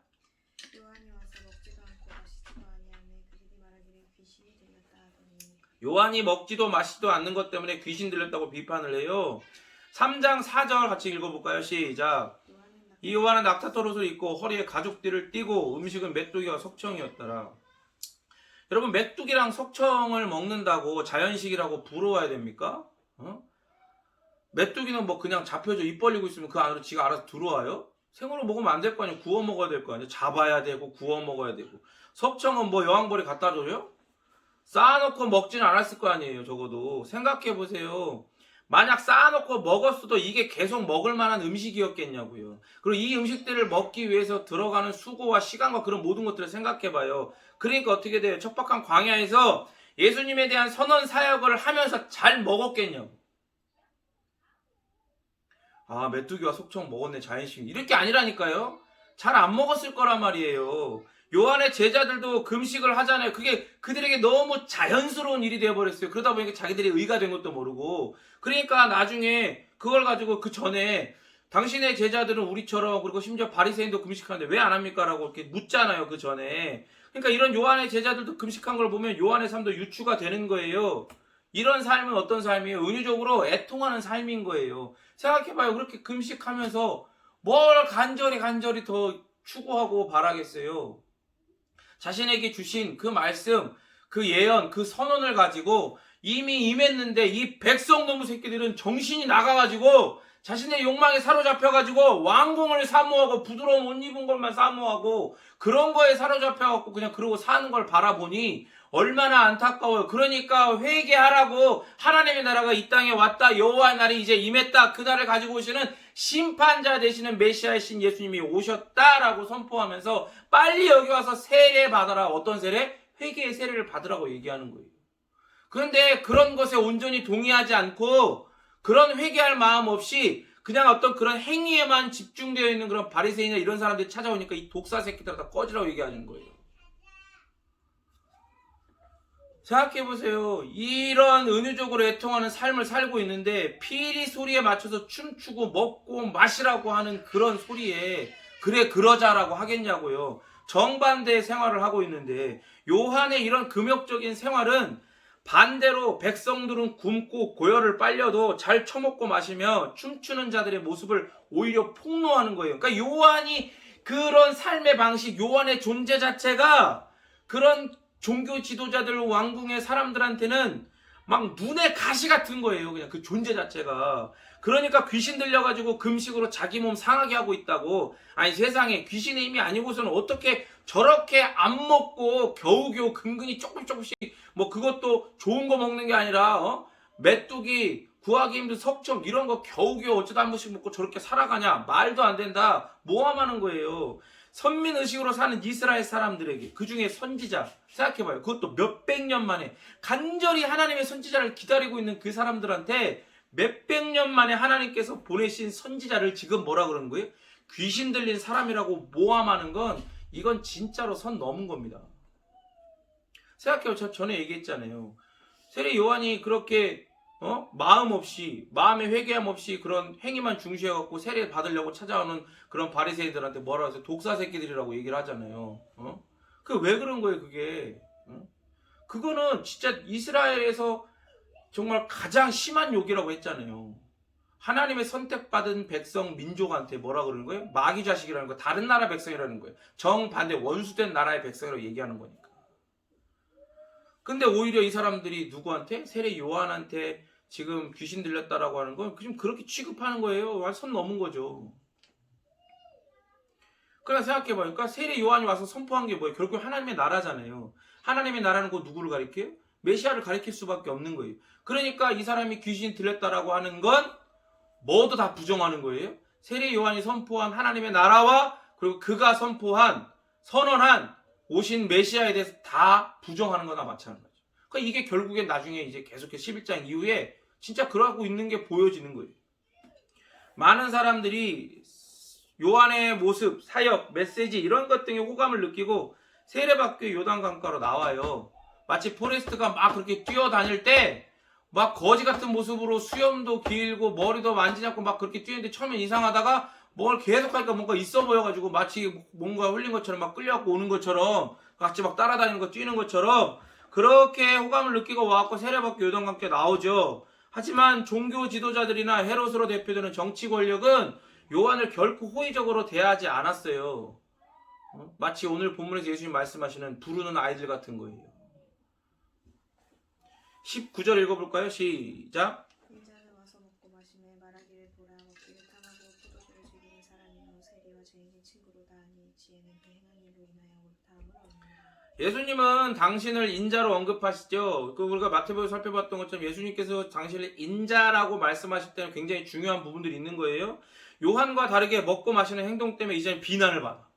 요한이 와서 먹지도 않고 마시지도 아니하매 그들이 말하기를 귀신이 들렸다 하더니, 요한이 먹지도 마시지도 않는 것 때문에 귀신 들렸다고 비판을 해요. 3장 4절 같이 읽어볼까요? 시작. 이 요한은 낙타털옷을 입고 허리에 가죽띠를 띠고 음식은 메뚜기와 석청이었더라. 여러분, 메뚜기랑 석청을 먹는다고 자연식이라고 부러워야 됩니까? 메뚜기는 뭐 그냥 잡혀져 입 벌리고 있으면 그 안으로 지가 알아서 들어와요? 생으로 먹으면 안 될 거 아니에요. 구워 먹어야 될 거 아니에요. 잡아야 되고 구워 먹어야 되고. 석청은 뭐 여왕벌이 갖다 줘요? 쌓아놓고 먹지는 않았을 거 아니에요. 적어도 생각해 보세요. 만약 쌓아놓고 먹었어도 이게 계속 먹을 만한 음식이었겠냐고요. 그리고 이 음식들을 먹기 위해서 들어가는 수고와 시간과 그런 모든 것들을 생각해봐요. 그러니까 어떻게 돼요? 척박한 광야에서 예수님에 대한 선언 사역을 하면서 잘 먹었겠냐고. 아, 메뚜기와 속청 먹었네, 자연식. 이럴 게 아니라니까요. 잘 안 먹었을 거란 말이에요. 요한의 제자들도 금식을 하잖아요. 그게 그들에게 너무 자연스러운 일이 되어버렸어요. 그러다 보니까 자기들이 의가 된 것도 모르고. 그러니까 나중에 그걸 가지고 그 전에 당신의 제자들은 우리처럼, 그리고 심지어 바리새인도 금식하는데 왜 안 합니까? 라고 이렇게 묻잖아요. 그 전에. 그러니까 이런 요한의 제자들도 금식한 걸 보면 요한의 삶도 유추가 되는 거예요. 이런 삶은 어떤 삶이에요? 은유적으로 애통하는 삶인 거예요. 생각해봐요. 그렇게 금식하면서 뭘 간절히 더 추구하고 바라겠어요. 자신에게 주신 그 말씀, 그 예언, 그 선언을 가지고 이미 임했는데 이 백성 놈의 새끼들은 정신이 나가가지고 자신의 욕망에 사로잡혀가지고 왕궁을 사모하고 부드러운 옷 입은 것만 사모하고 그런 거에 사로잡혀갖고 그냥 그러고 사는 걸 바라보니 얼마나 안타까워요. 그러니까 회개하라고, 하나님의 나라가 이 땅에 왔다, 여호와의 날이 이제 임했다, 그 날을 가지고 오시는 심판자 되시는 메시아이신 예수님이 오셨다라고 선포하면서 빨리 여기 와서 세례 받아라. 어떤 세례? 회개의 세례를 받으라고 얘기하는 거예요. 그런데 그런 것에 온전히 동의하지 않고 그런 회개할 마음 없이 그냥 어떤 그런 행위에만 집중되어 있는 그런 바리새인이나 이런 사람들이 찾아오니까 이 독사 새끼들 다 꺼지라고 얘기하는 거예요. 생각해보세요. 이런 은유적으로 애통하는 삶을 살고 있는데 피리 소리에 맞춰서 춤추고 먹고 마시라고 하는 그런 소리에 그래 그러자라고 하겠냐고요. 정반대의 생활을 하고 있는데 요한의 이런 금욕적인 생활은 반대로 백성들은 굶고 고열을 빨려도 잘 처먹고 마시며 춤추는 자들의 모습을 오히려 폭로하는 거예요. 그러니까 요한이 그런 삶의 방식, 요한의 존재 자체가 그런 종교 지도자들, 왕궁의 사람들한테는 막 눈에 가시 같은 거예요. 그냥 그 존재 자체가. 그러니까 귀신 들려가지고 금식으로 자기 몸 상하게 하고 있다고. 아니 세상에 귀신의 힘이 아니고서는 어떻게 저렇게 안 먹고 겨우겨우 근근히 조금씩 뭐 그것도 좋은 거 먹는 게 아니라 메뚜기 구하기 힘든 석청 이런 거 겨우겨우 어쩌다 한 번씩 먹고 저렇게 살아가냐. 말도 안 된다. 모함하는 거예요. 선민의식으로 사는 이스라엘 사람들에게, 그 중에 선지자 생각해봐요. 그것도 몇백 년 만에 간절히 하나님의 선지자를 기다리고 있는 그 사람들한테 몇백 년 만에 하나님께서 보내신 선지자를 지금 뭐라 그러는 거예요? 귀신 들린 사람이라고 모함하는 건 이건 진짜로 선 넘은 겁니다. 생각해요. 저 전에 얘기했잖아요. 세례 요한이 그렇게 마음 없이, 마음의 회개함 없이 그런 행위만 중시해갖고 세례 받으려고 찾아오는 그런 바리새인들한테 뭐라 해서 독사 새끼들이라고 얘기를 하잖아요. 그 왜 그런 거예요, 그게? 그거는 진짜 이스라엘에서 정말 가장 심한 욕이라고 했잖아요. 하나님의 선택받은 백성 민족한테 뭐라 그러는 거예요? 마귀 자식이라는 거, 다른 나라 백성이라는 거예요. 정반대 원수된 나라의 백성이라고 얘기하는 거니까. 근데 오히려 이 사람들이 누구한테? 세례 요한한테 지금 귀신 들렸다라고 하는 건 지금 그렇게 취급하는 거예요. 선 넘은 거죠. 그러니까 생각해봐요. 그러니까 세례 요한이 와서 선포한 게 뭐예요? 결국 하나님의 나라잖아요. 하나님의 나라는 곧 누구를 가리켜요? 메시아를 가리킬 수밖에 없는 거예요. 그러니까 이 사람이 귀신 들렸다라고 하는 건 뭐도 다 부정하는 거예요. 세례 요한이 선포한 하나님의 나라와 그리고 그가 선포한 선언한 오신 메시아에 대해서 다 부정하는 거나 마찬가지죠. 그러니까 이게 결국엔 나중에 이제 계속해서 11장 이후에 진짜 그러고 있는 게 보여지는 거예요. 많은 사람들이 요한의 모습, 사역, 메시지 이런 것 등에 호감을 느끼고 세례받기 요단강가로 나와요. 마치 포레스트가 막 그렇게 뛰어다닐 때 막 거지 같은 모습으로 수염도 길고 머리도 만지작고 막 그렇게 뛰는데 처음엔 이상하다가 뭘 계속 하니까 뭔가 있어 보여가지고 마치 뭔가 흘린 것처럼 막 끌려갖고 오는 것처럼 같이 막 따라다니는 거 뛰는 것처럼 그렇게 호감을 느끼고 와갖고 세례받기 요단강가에 나오죠. 하지만 종교 지도자들이나 헤롯으로 대표되는 정치 권력은 요한을 결코 호의적으로 대하지 않았어요. 마치 오늘 본문에서 예수님 말씀하시는 부르는 아이들 같은 거예요. 19절 읽어볼까요? 시작. 인자는 와서 먹고 마시며 말하기를 보라 먹기를 탐하고 포도주를 즐기는 사람이요 세리와 죄인의 친구라 피로다 하니 지혜는 그 행한 일로 인하여 옳다함을 얻는다. 예수님은 당신을 인자로 언급하시죠. 우리가 마태복음 살펴봤던 것처럼 예수님께서 당신을 인자라고 말씀하실 때는 굉장히 중요한 부분들이 있는 거예요. 요한과 다르게 먹고 마시는 행동 때문에 이제는 비난을 받아.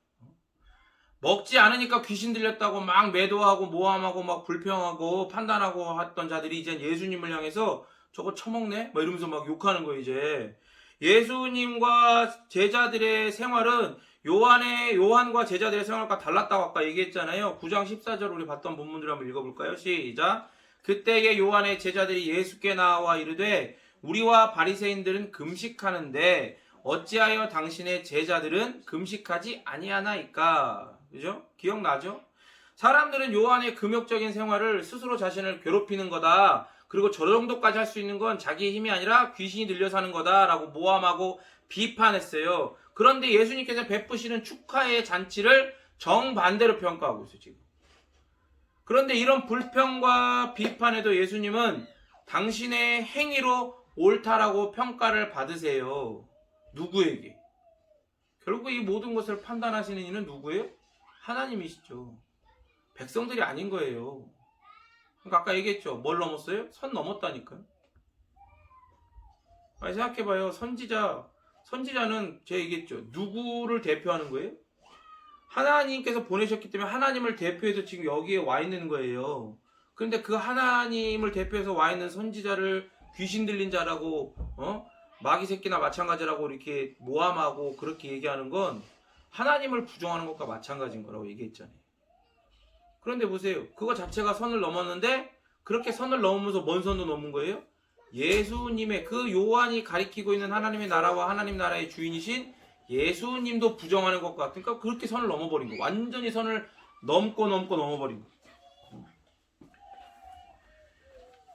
먹지 않으니까 귀신 들렸다고 막 매도하고 모함하고 막 불평하고 판단하고 했던 자들이 이제 예수님을 향해서 저거 처먹네? 막 이러면서 막 욕하는 거예요, 이제. 예수님과 제자들의 생활은 요한과 제자들의 생활과 달랐다고 아까 얘기했잖아요. 9장 14절 우리 봤던 본문들 한번 읽어볼까요? 시작. 그때에 요한의 제자들이 예수께 나와 이르되 우리와 바리새인들은 금식하는데 어찌하여 당신의 제자들은 금식하지 아니하나이까? 그죠? 기억나죠? 사람들은 요한의 금욕적인 생활을 스스로 자신을 괴롭히는 거다. 그리고 저 정도까지 할 수 있는 건 자기의 힘이 아니라 귀신이 들려 사는 거다라고 모함하고 비판했어요. 그런데 예수님께서 베푸시는 축하의 잔치를 정반대로 평가하고 있어요, 지금. 그런데 이런 불평과 비판에도 예수님은 당신의 행위로 옳다라고 평가를 받으세요. 누구에게? 결국 이 모든 것을 판단하시는 이는 누구예요? 하나님이시죠. 백성들이 아닌 거예요. 그러니까 아까 얘기했죠. 뭘 넘었어요? 선 넘었다니까요. 아니, 생각해봐요. 선지자는 제가 얘기했죠. 누구를 대표하는 거예요? 하나님께서 보내셨기 때문에 하나님을 대표해서 지금 여기에 와 있는 거예요. 그런데 그 하나님을 대표해서 와 있는 선지자를 귀신 들린 자라고, 마귀 새끼나 마찬가지라고 이렇게 모함하고 그렇게 얘기하는 건 하나님을 부정하는 것과 마찬가지인 거라고 얘기했잖아요. 그런데 보세요. 그거 자체가 선을 넘었는데 그렇게 선을 넘으면서 뭔 선도 넘은 거예요? 예수님의 그 요한이 가리키고 있는 하나님의 나라와 하나님 나라의 주인이신 예수님도 부정하는 것 같으니까 그렇게 선을 넘어버린 거. 완전히 선을 넘고 넘어버린 거.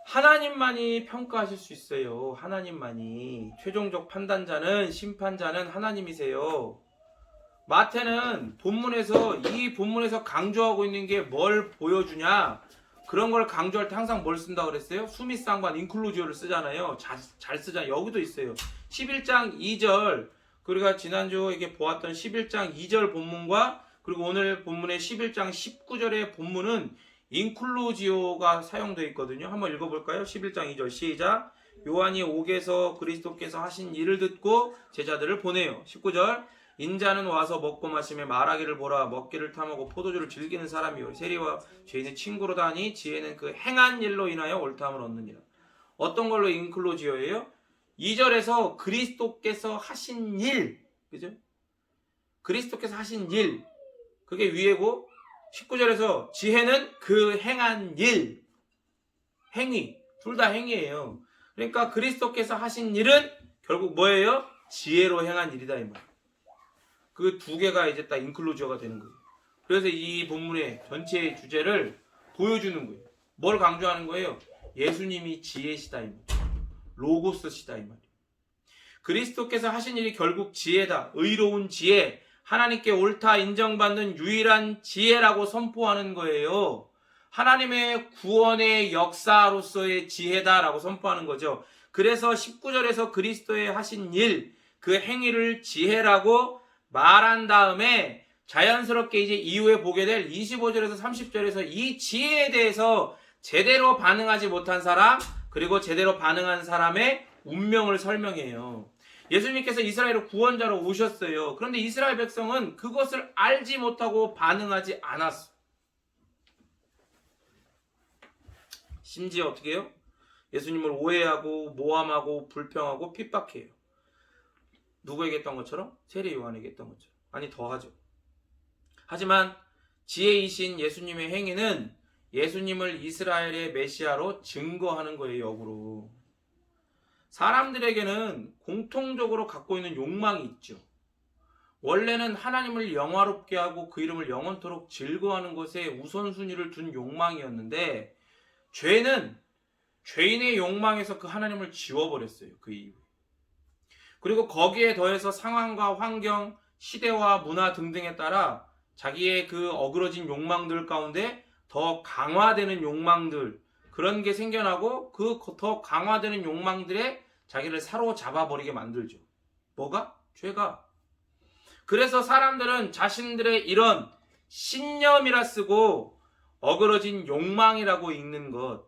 하나님만이 평가하실 수 있어요. 하나님만이. 최종적 판단자는 심판자는 하나님이세요. 마태는 이 본문에서 강조하고 있는 게 뭘 보여주냐? 그런 걸 강조할 때 항상 뭘 쓴다고 그랬어요? 수미상관 인클루지오를 쓰잖아요. 잘 쓰잖아요. 여기도 있어요. 11장 2절, 우리가 지난주에 보았던 11장 2절 본문과 그리고 오늘 본문의 11장 19절의 본문은 인클루지오가 사용되어 있거든요. 한번 읽어볼까요? 11장 2절 시작. 요한이 옥에서 그리스도께서 하신 일을 듣고 제자들을 보내요. 19절. 인자는 와서 먹고 마시며 말하기를 보라. 먹기를 탐하고 포도주를 즐기는 사람이요 세리와 죄인의 친구로다 하니 지혜는 그 행한 일로 인하여 옳다함을 얻느니라. 어떤 걸로 인클루지오예요? 2절에서 그리스도께서 하신 일, 그죠? 그리스도께서 하신 일, 그게 위에고 19절에서 지혜는 그 행한 일, 행위, 둘 다 행위예요. 그러니까 그리스도께서 하신 일은 결국 뭐예요? 지혜로 행한 일이다 이 말. 그 두 개가 이제 딱 인클루지어가 되는 거예요. 그래서 이 본문의 전체의 주제를 보여주는 거예요. 뭘 강조하는 거예요? 예수님이 지혜시다 이 말이에요. 로고스시다 이 말이에요. 그리스도께서 하신 일이 결국 지혜다. 의로운 지혜. 하나님께 옳다 인정받는 유일한 지혜라고 선포하는 거예요. 하나님의 구원의 역사로서의 지혜다라고 선포하는 거죠. 그래서 19절에서 그리스도의 하신 일, 그 행위를 지혜라고 말한 다음에 자연스럽게 이제 이후에 보게 될 25절에서 30절에서 이 지혜에 대해서 제대로 반응하지 못한 사람, 그리고 제대로 반응한 사람의 운명을 설명해요. 예수님께서 이스라엘의 구원자로 오셨어요. 그런데 이스라엘 백성은 그것을 알지 못하고 반응하지 않았어. 심지어 어떻게 해요? 예수님을 오해하고 모함하고 불평하고 핍박해요. 누구에게 했던 것처럼? 세례 요한에게 했던 것처럼. 아니 더하죠. 하지만 지혜이신 예수님의 행위는 예수님을 이스라엘의 메시아로 증거하는 거예요. 역으로. 사람들에게는 공통적으로 갖고 있는 욕망이 있죠. 원래는 하나님을 영화롭게 하고 그 이름을 영원토록 즐거워하는 것에 우선순위를 둔 욕망이었는데 죄는 죄인의 욕망에서 그 하나님을 지워버렸어요. 그 이후에. 그리고 거기에 더해서 상황과 환경, 시대와 문화 등등에 따라 자기의 그 어그러진 욕망들 가운데 더 강화되는 욕망들, 그런 게 생겨나고 그 더 강화되는 욕망들에 자기를 사로잡아 버리게 만들죠. 뭐가? 죄가. 그래서 사람들은 자신들의 이런 신념이라 쓰고 어그러진 욕망이라고 읽는 것,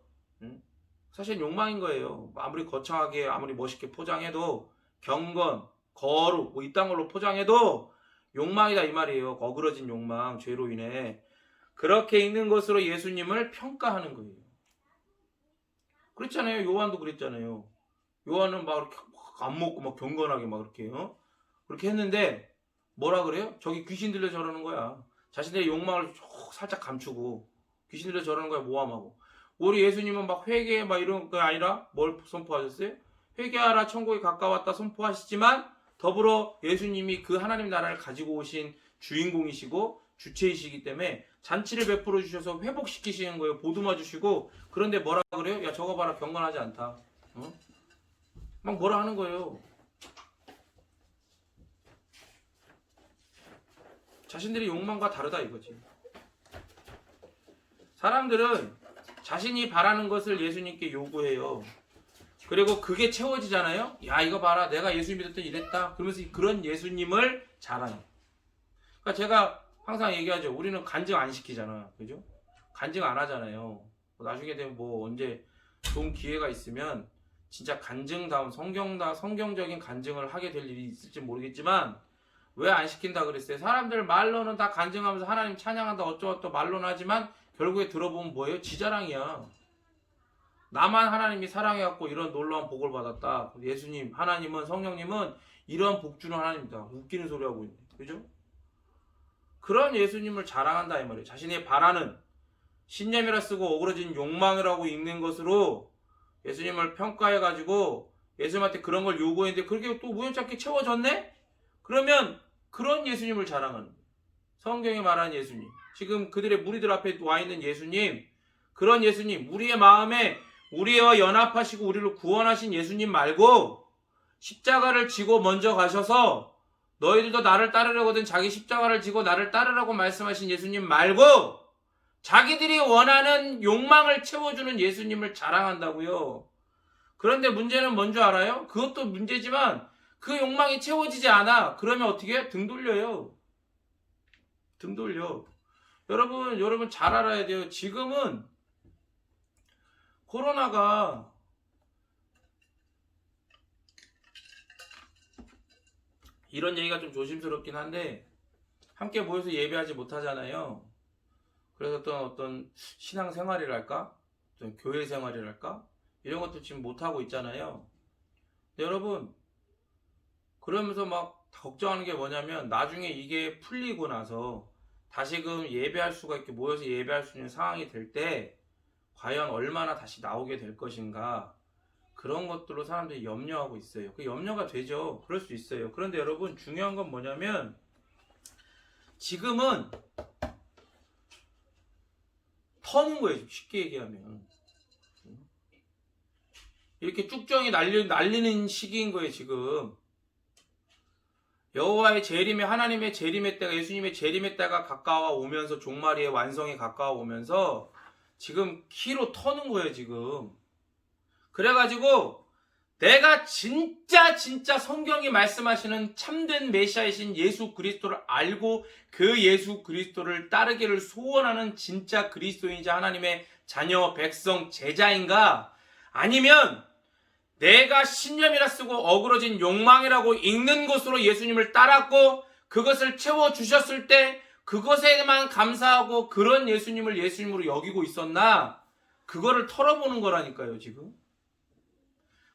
사실 욕망인 거예요. 아무리 거창하게 아무리 멋있게 포장해도 경건, 거룩 뭐 이딴 걸로 포장해도 욕망이다 이 말이에요. 어그러진 욕망, 죄로 인해 그렇게 읽는 것으로 예수님을 평가하는 거예요. 그렇잖아요. 요한도 그랬잖아요. 요한은 막 이렇게 안 먹고 막 경건하게 막 이렇게 그렇게 했는데 뭐라 그래요? 저기 귀신 들려 저러는 거야. 자신들의 욕망을 살짝 감추고 귀신 들려 저러는 거야. 모함하고. 우리 예수님은 막 회개 막 이런 거 아니라 뭘 선포하셨어요? 회개하라 천국에 가까웠다 선포하시지만 더불어 예수님이 그 하나님 나라를 가지고 오신 주인공이시고 주체이시기 때문에 잔치를 베풀어 주셔서 회복시키시는 거예요. 보듬어 주시고. 그런데 뭐라 그래요? 야 저거 봐라 경건하지 않다. 막 뭐라 하는 거예요. 자신들의 욕망과 다르다 이거지. 사람들은 자신이 바라는 것을 예수님께 요구해요. 그리고 그게 채워지잖아요. 야 이거 봐라 내가 예수 믿었더니 이랬다. 그러면서 그런 예수님을 자랑해. 그러니까 제가 항상 얘기하죠. 우리는 간증 안 시키잖아. 그죠? 간증 안 하잖아요. 나중에 되면 뭐 언제 좋은 기회가 있으면 진짜 간증다운 성경적인 간증을 하게 될 일이 있을지 모르겠지만 왜 안 시킨다 그랬어요? 사람들 말로는 다 간증하면서 하나님 찬양한다 어쩌고저쩌고 말로는 하지만 결국에 들어보면 뭐예요? 지자랑이야. 나만 하나님이 사랑해갖고 이런 놀라운 복을 받았다. 예수님, 하나님은, 성령님은 이런 복 주는 하나님이다. 웃기는 소리 하고 있네. 그죠? 그런 예수님을 자랑한다 이 말이에요. 자신의 바라는 신념이라 쓰고 어그러진 욕망이라고 읽는 것으로 예수님을 평가해가지고 예수님한테 그런 걸 요구했는데 그렇게 또 우연찮게 채워졌네? 그러면 그런 예수님을 자랑하는 거예요. 성경에 말하는 예수님. 지금 그들의 무리들 앞에 와 있는 예수님. 그런 예수님. 우리의 마음에 우리와 연합하시고 우리를 구원하신 예수님 말고 십자가를 지고 먼저 가셔서 너희들도 나를 따르려거든 자기 십자가를 지고 나를 따르라고 말씀하신 예수님 말고 자기들이 원하는 욕망을 채워주는 예수님을 자랑한다고요. 그런데 문제는 뭔지 알아요? 그것도 문제지만 그 욕망이 채워지지 않아. 그러면 어떻게 해요? 등 돌려요. 등 돌려. 여러분 잘 알아야 돼요. 지금은 코로나가 이런 얘기가 좀 조심스럽긴 한데 함께 모여서 예배하지 못하잖아요. 그래서 어떤 신앙생활이랄까? 어떤 교회 생활이랄까? 이런 것도 지금 못하고 있잖아요. 여러분 그러면서 막 걱정하는 게 뭐냐면 나중에 이게 풀리고 나서 다시금 예배할 수가 있게 모여서 예배할 수 있는 상황이 될 때 과연 얼마나 다시 나오게 될 것인가 그런 것들로 사람들이 염려하고 있어요. 그 염려가 되죠. 그럴 수 있어요. 그런데 여러분 중요한 건 뭐냐면 지금은 터는 거예요. 쉽게 얘기하면 이렇게 쭉정이 날리는 시기인 거예요. 지금 여호와의 재림의 하나님의 재림의 때가 예수님의 재림의 때가 가까워 오면서 종말의 완성에 가까워 오면서 지금 키로 터는 거예요. 지금 그래가지고 내가 진짜 성경이 말씀하시는 참된 메시아이신 예수 그리스도를 알고 그 예수 그리스도를 따르기를 소원하는 진짜 그리스도인자 하나님의 자녀 백성 제자인가 아니면 내가 신념이라 쓰고 어그러진 욕망이라고 읽는 것으로 예수님을 따랐고 그것을 채워주셨을 때 그것에만 감사하고 그런 예수님을 예수님으로 여기고 있었나 그거를 털어보는 거라니까요. 지금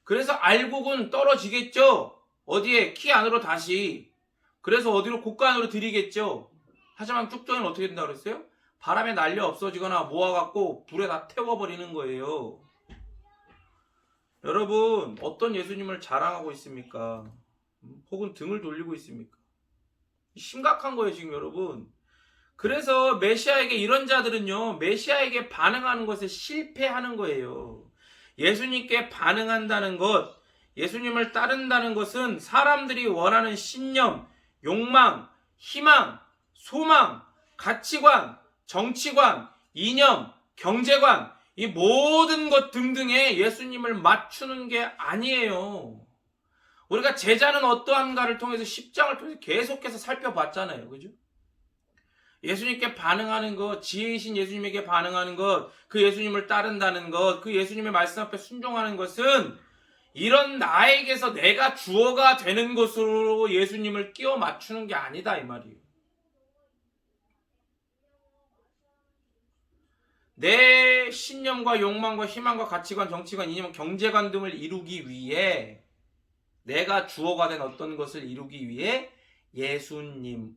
그래서 알곡은 떨어지겠죠. 어디에? 키 안으로 다시. 그래서 어디로? 곳간으로 들이겠죠. 하지만 쭉정이는 어떻게 된다고 그랬어요? 바람에 날려 없어지거나 모아갖고 불에 다 태워버리는 거예요. 여러분 어떤 예수님을 자랑하고 있습니까? 혹은 등을 돌리고 있습니까? 심각한 거예요 지금 여러분. 그래서 메시아에게 이런 자들은요 메시아에게 반응하는 것에 실패하는 거예요. 예수님께 반응한다는 것, 예수님을 따른다는 것은 사람들이 원하는 신념, 욕망, 희망, 소망, 가치관, 정치관, 이념, 경제관 이 모든 것 등등에 예수님을 맞추는 게 아니에요. 우리가 제자는 어떠한가를 통해서 10장을 통해서 계속해서 살펴봤잖아요. 그죠? 예수님께 반응하는 것, 지혜이신 예수님에게 반응하는 것, 그 예수님을 따른다는 것, 그 예수님의 말씀 앞에 순종하는 것은 이런 나에게서 내가 주어가 되는 것으로 예수님을 끼워 맞추는 게 아니다 이 말이에요. 내 신념과 욕망과 희망과 가치관, 정치관, 이념, 경제관 등을 이루기 위해 내가 주어가 된 어떤 것을 이루기 위해 예수님을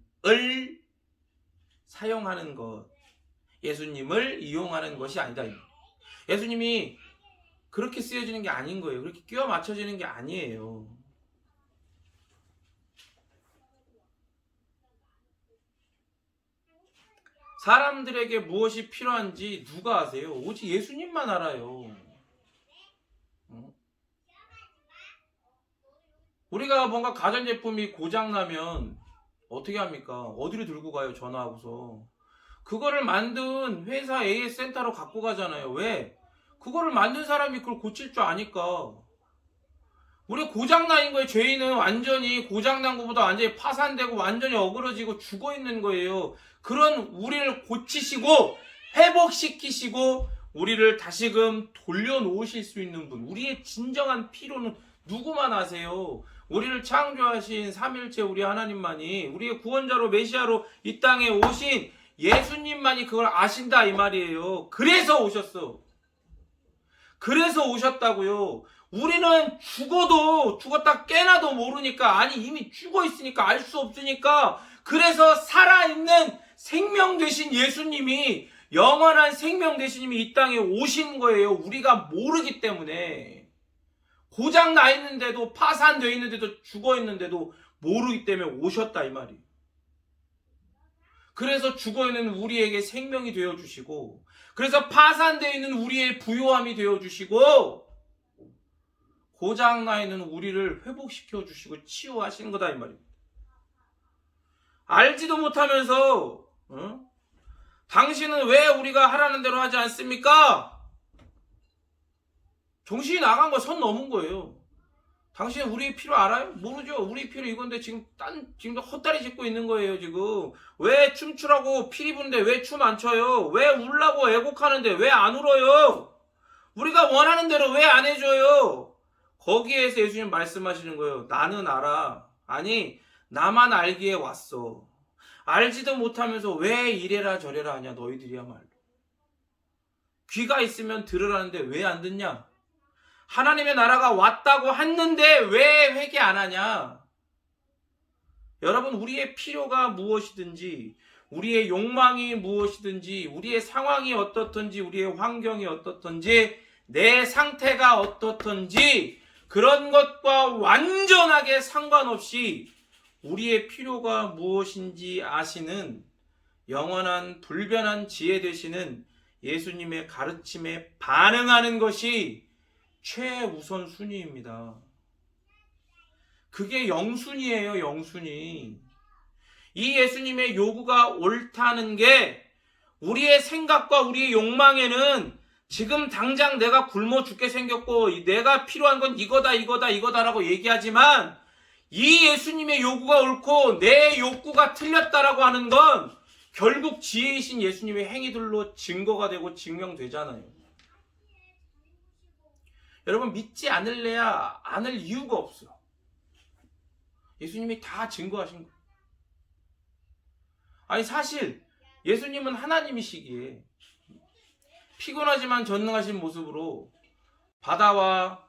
사용하는 것, 예수님을 이용하는 것이 아니다. 예수님이 그렇게 쓰여지는 게 아닌 거예요. 그렇게 끼워 맞춰지는 게 아니에요. 사람들에게 무엇이 필요한지 누가 아세요? 오직 예수님만 알아요. 우리가 뭔가 가전제품이 고장나면 어떻게 합니까? 어디로 들고 가요? 전화하고서. 그거를 만든 회사 AS 센터로 갖고 가잖아요. 왜? 그거를 만든 사람이 그걸 고칠 줄 아니까. 우리 고장난 거에 죄인은 완전히 고장난 것보다 완전히 파산되고 완전히 어그러지고 죽어있는 거예요. 그런 우리를 고치시고 회복시키시고 우리를 다시금 돌려놓으실 수 있는 분, 우리의 진정한 필요는 누구만 아세요? 우리를 창조하신 삼일체 우리 하나님만이, 우리의 구원자로 메시아로 이 땅에 오신 예수님만이 그걸 아신다 이 말이에요. 그래서 오셨어. 그래서 오셨다고요. 우리는 죽었다 깨나도 모르니까, 아니 이미 죽어 있으니까 알 수 없으니까, 그래서 살아있는 생명 되신 예수님이, 영원한 생명 되신 님이 이 땅에 오신 거예요. 우리가 모르기 때문에. 고장 나 있는데도, 파산되어 있는데도, 죽어 있는데도 모르기 때문에 오셨다 이 말이에요. 그래서 죽어 있는 우리에게 생명이 되어 주시고, 그래서 파산되어 있는 우리의 부요함이 되어 주시고, 고장 나 있는 우리를 회복시켜 주시고 치유하시는 거다 이 말입니다. 알지도 못하면서 당신은 왜 우리가 하라는 대로 하지 않습니까? 정신이 나간 거, 선 넘은 거예요. 당신은 우리의 필요 알아요? 모르죠. 우리의 필요 이건데 지금도 헛다리 짚고 있는 거예요. 지금 왜 춤추라고 피리 부는데 왜 춤 안 춰요? 왜 울라고 애곡하는데 왜 안 울어요? 우리가 원하는 대로 왜 안 해줘요? 거기에서 예수님 말씀하시는 거예요. 나는 알아. 아니, 나만 알기에 왔어. 알지도 못하면서 왜 이래라 저래라 하냐 너희들이야말로. 귀가 있으면 들으라는데 왜 안 듣냐? 하나님의 나라가 왔다고 했는데 왜 회개 안 하냐? 여러분, 우리의 필요가 무엇이든지, 우리의 욕망이 무엇이든지, 우리의 상황이 어떻든지, 우리의 환경이 어떻든지, 내 상태가 어떻든지, 그런 것과 완전하게 상관없이 우리의 필요가 무엇인지 아시는 영원한 불변한 지혜 되시는 예수님의 가르침에 반응하는 것이 최우선 순위입니다. 그게 영순위예요, 영순위. 이 예수님의 요구가 옳다는 게 우리의 생각과 우리의 욕망에는 지금 당장 내가 굶어 죽게 생겼고 내가 필요한 건 이거다라고 얘기하지만, 이 예수님의 요구가 옳고 내 욕구가 틀렸다라고 하는 건 결국 지혜이신 예수님의 행위들로 증거가 되고 증명되잖아요. 여러분, 믿지 않을래야 않을 이유가 없어. 예수님이 다 증거하신 거예요. 아니, 사실 예수님은 하나님이시기에 피곤하지만 전능하신 모습으로 바다와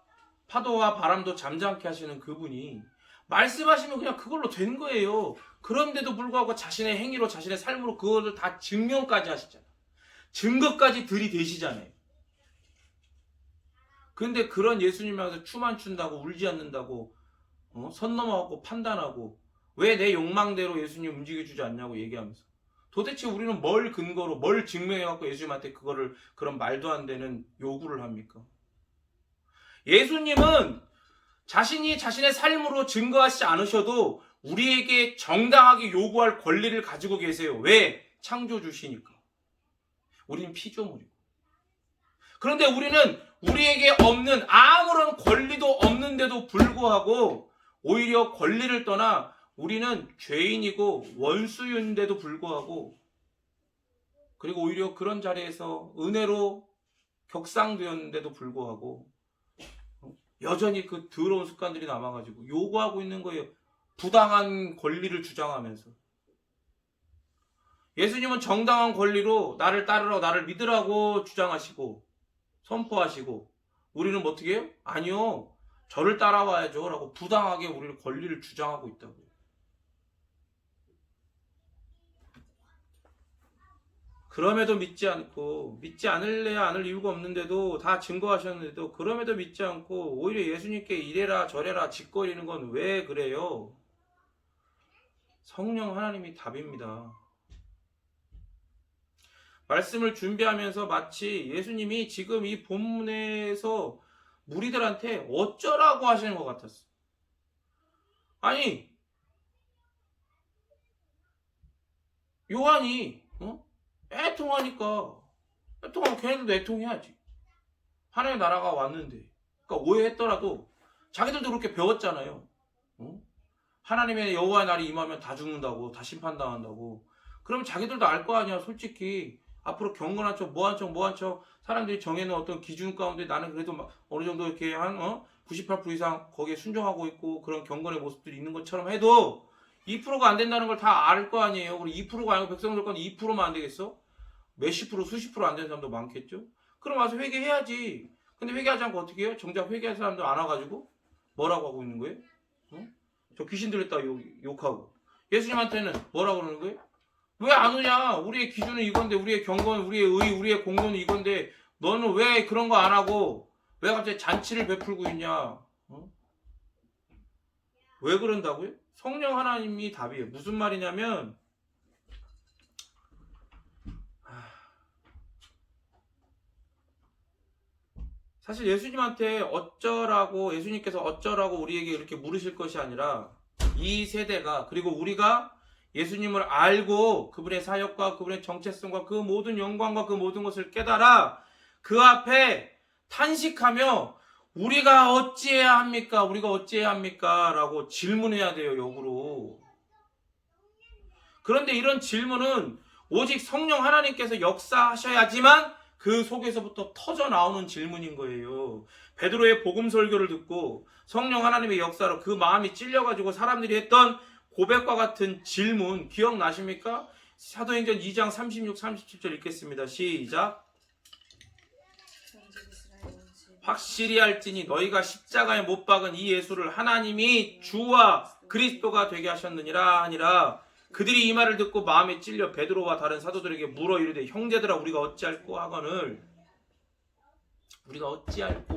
파도와 바람도 잠잠케 하시는 그분이 말씀하시면 그냥 그걸로 된 거예요. 그런데도 불구하고 자신의 행위로, 자신의 삶으로 그것을 다 증명까지 하시잖아요. 증거까지 들이대시잖아요. 근데 그런 예수님 앞에서 춤 안 춘다고, 울지 않는다고, 선 넘어가고 판단하고, 왜 내 욕망대로 예수님 움직여주지 않냐고 얘기하면서, 도대체 우리는 뭘 근거로, 뭘 증명해갖고 예수님한테 그런 말도 안 되는 요구를 합니까? 예수님은 자신이 자신의 삶으로 증거하시지 않으셔도 우리에게 정당하게 요구할 권리를 가지고 계세요. 왜? 창조주시니까. 우리는 피조물이고. 그런데 우리는 우리에게 없는, 아무런 권리도 없는데도 불구하고 오히려 권리를 떠나 우리는 죄인이고 원수인데도 불구하고, 그리고 오히려 그런 자리에서 은혜로 격상되었는데도 불구하고 여전히 그 더러운 습관들이 남아가지고 요구하고 있는 거예요. 부당한 권리를 주장하면서. 예수님은 정당한 권리로 나를 따르라고, 나를 믿으라고 주장하시고 선포하시고, 우리는 뭐 어떻게 해요? 아니요, 저를 따라와야죠 라고 부당하게 우리를 권리를 주장하고 있다고요. 그럼에도 믿지 않고, 믿지 않을래야 않을 이유가 없는데도, 다 증거하셨는데도 그럼에도 믿지 않고 오히려 예수님께 이래라 저래라 짓거리는 건 왜 그래요? 성령 하나님이 답입니다. 말씀을 준비하면서 마치 예수님이 지금 이 본문에서 무리들한테 어쩌라고 하시는 것 같았어. 아니, 요한이 애통하니까, 애통하면 걔네들도 애통해야지. 하나님의 나라가 왔는데. 그러니까 오해했더라도 자기들도 그렇게 배웠잖아요. 하나님의 여호와의 날이 임하면 다 죽는다고, 다 심판당한다고. 그러면 자기들도 알 거 아니야. 솔직히 앞으로 경건한 척, 뭐한 척 사람들이 정해놓은 어떤 기준 가운데 나는 그래도 막 어느 정도 이렇게 한 98% 이상 거기에 순종하고 있고 그런 경건의 모습들이 있는 것처럼 해도 2%가 안 된다는 걸 다 알 거 아니에요. 그럼 2%가 아니고 백성들 가운데 2%만 안 되겠어? 몇십 프로, 수십 프로 안 되는 사람도 많겠죠? 그럼 와서 회개해야지. 근데 회개하지 않고 어떻게 해요? 정작 회개할 사람들 안 와가지고 뭐라고 하고 있는 거예요? 저 귀신 들렸다 욕하고. 예수님한테는 뭐라고 그러는 거예요? 왜 안 오냐? 우리의 기준은 이건데, 우리의 경건, 우리의 의, 우리의 공로는 이건데 너는 왜 그런 거 안 하고 왜 갑자기 잔치를 베풀고 있냐? 왜 그런다고요? 성령 하나님이 답이에요. 무슨 말이냐면, 사실 예수님한테 어쩌라고, 예수님께서 어쩌라고 우리에게 이렇게 물으실 것이 아니라 이 세대가, 그리고 우리가 예수님을 알고 그분의 사역과 그분의 정체성과 그 모든 영광과 그 모든 것을 깨달아 그 앞에 탄식하며 우리가 어찌해야 합니까? 우리가 어찌해야 합니까? 라고 질문해야 돼요. 역으로. 그런데 이런 질문은 오직 성령 하나님께서 역사하셔야지만 그 속에서부터 터져 나오는 질문인 거예요. 베드로의 복음 설교를 듣고 성령 하나님의 역사로 그 마음이 찔려가지고 사람들이 했던 고백과 같은 질문 기억나십니까? 사도행전 2장 36, 37절 읽겠습니다. 시작. 확실히 할지니 너희가 십자가에 못 박은 이 예수를 하나님이 주와 그리스도가 되게 하셨느니라 하니라. 그들이 이 말을 듣고 마음에 찔려 베드로와 다른 사도들에게 물어 이르되 형제들아 우리가 어찌할꼬 하거늘. 우리가 어찌할꼬.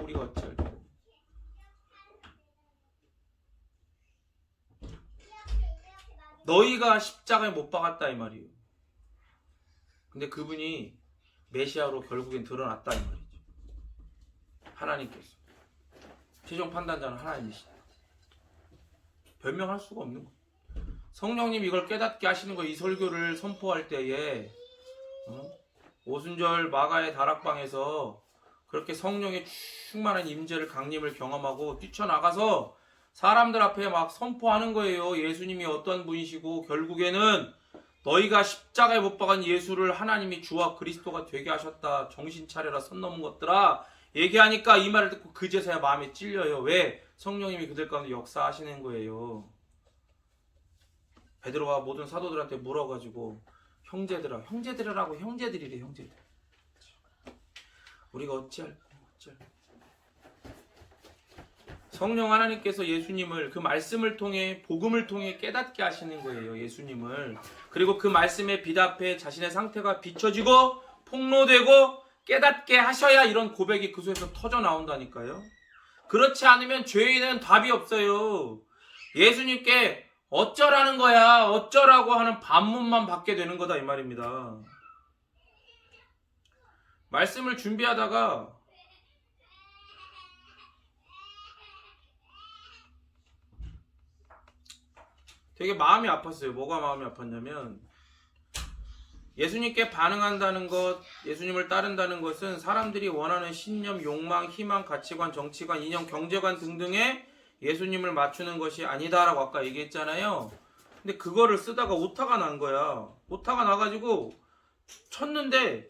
너희가 십자가에 못 박았다 이 말이에요. 근데 그분이 메시아로 결국엔 드러났다 이 말이죠. 하나님께서. 최종 판단자는 하나님이시다. 변명할 수가 없는 거예요. 성령님 이걸 깨닫게 하시는 거예요. 이 설교를 선포할 때에 오순절 마가의 다락방에서 그렇게 성령의 충만한 임재를, 강림을 경험하고 뛰쳐나가서 사람들 앞에 막 선포하는 거예요. 예수님이 어떤 분이시고 결국에는 너희가 십자가에 못 박은 예수를 하나님이 주와 그리스도가 되게 하셨다. 정신 차려라 선 넘은 것들아. 얘기하니까 이 말을 듣고 그제서야 마음에 찔려요. 왜? 성령님이 그들 가운데 역사하시는 거예요. 베드로와 모든 사도들한테 물어가지고 형제들아, 형제들이라고, 형제들이래, 형제들. 우리가 어찌할까. 성령 하나님께서 예수님을 그 말씀을 통해, 복음을 통해 깨닫게 하시는 거예요. 예수님을. 그리고 그 말씀에 비답해 자신의 상태가 비춰지고 폭로되고 깨닫게 하셔야 이런 고백이 그 속에서 터져 나온다니까요. 그렇지 않으면 죄인은 답이 없어요. 예수님께 어쩌라는 거야, 어쩌라고 하는 반문만 받게 되는 거다 이 말입니다. 말씀을 준비하다가 되게 마음이 아팠어요. 뭐가 마음이 아팠냐면, 예수님께 반응한다는 것, 예수님을 따른다는 것은 사람들이 원하는 신념, 욕망, 희망, 가치관, 정치관, 이념, 경제관 등등의 예수님을 맞추는 것이 아니다라고 아까 얘기했잖아요. 근데 그거를 쓰다가 오타가 난 거야. 오타가 나가지고 쳤는데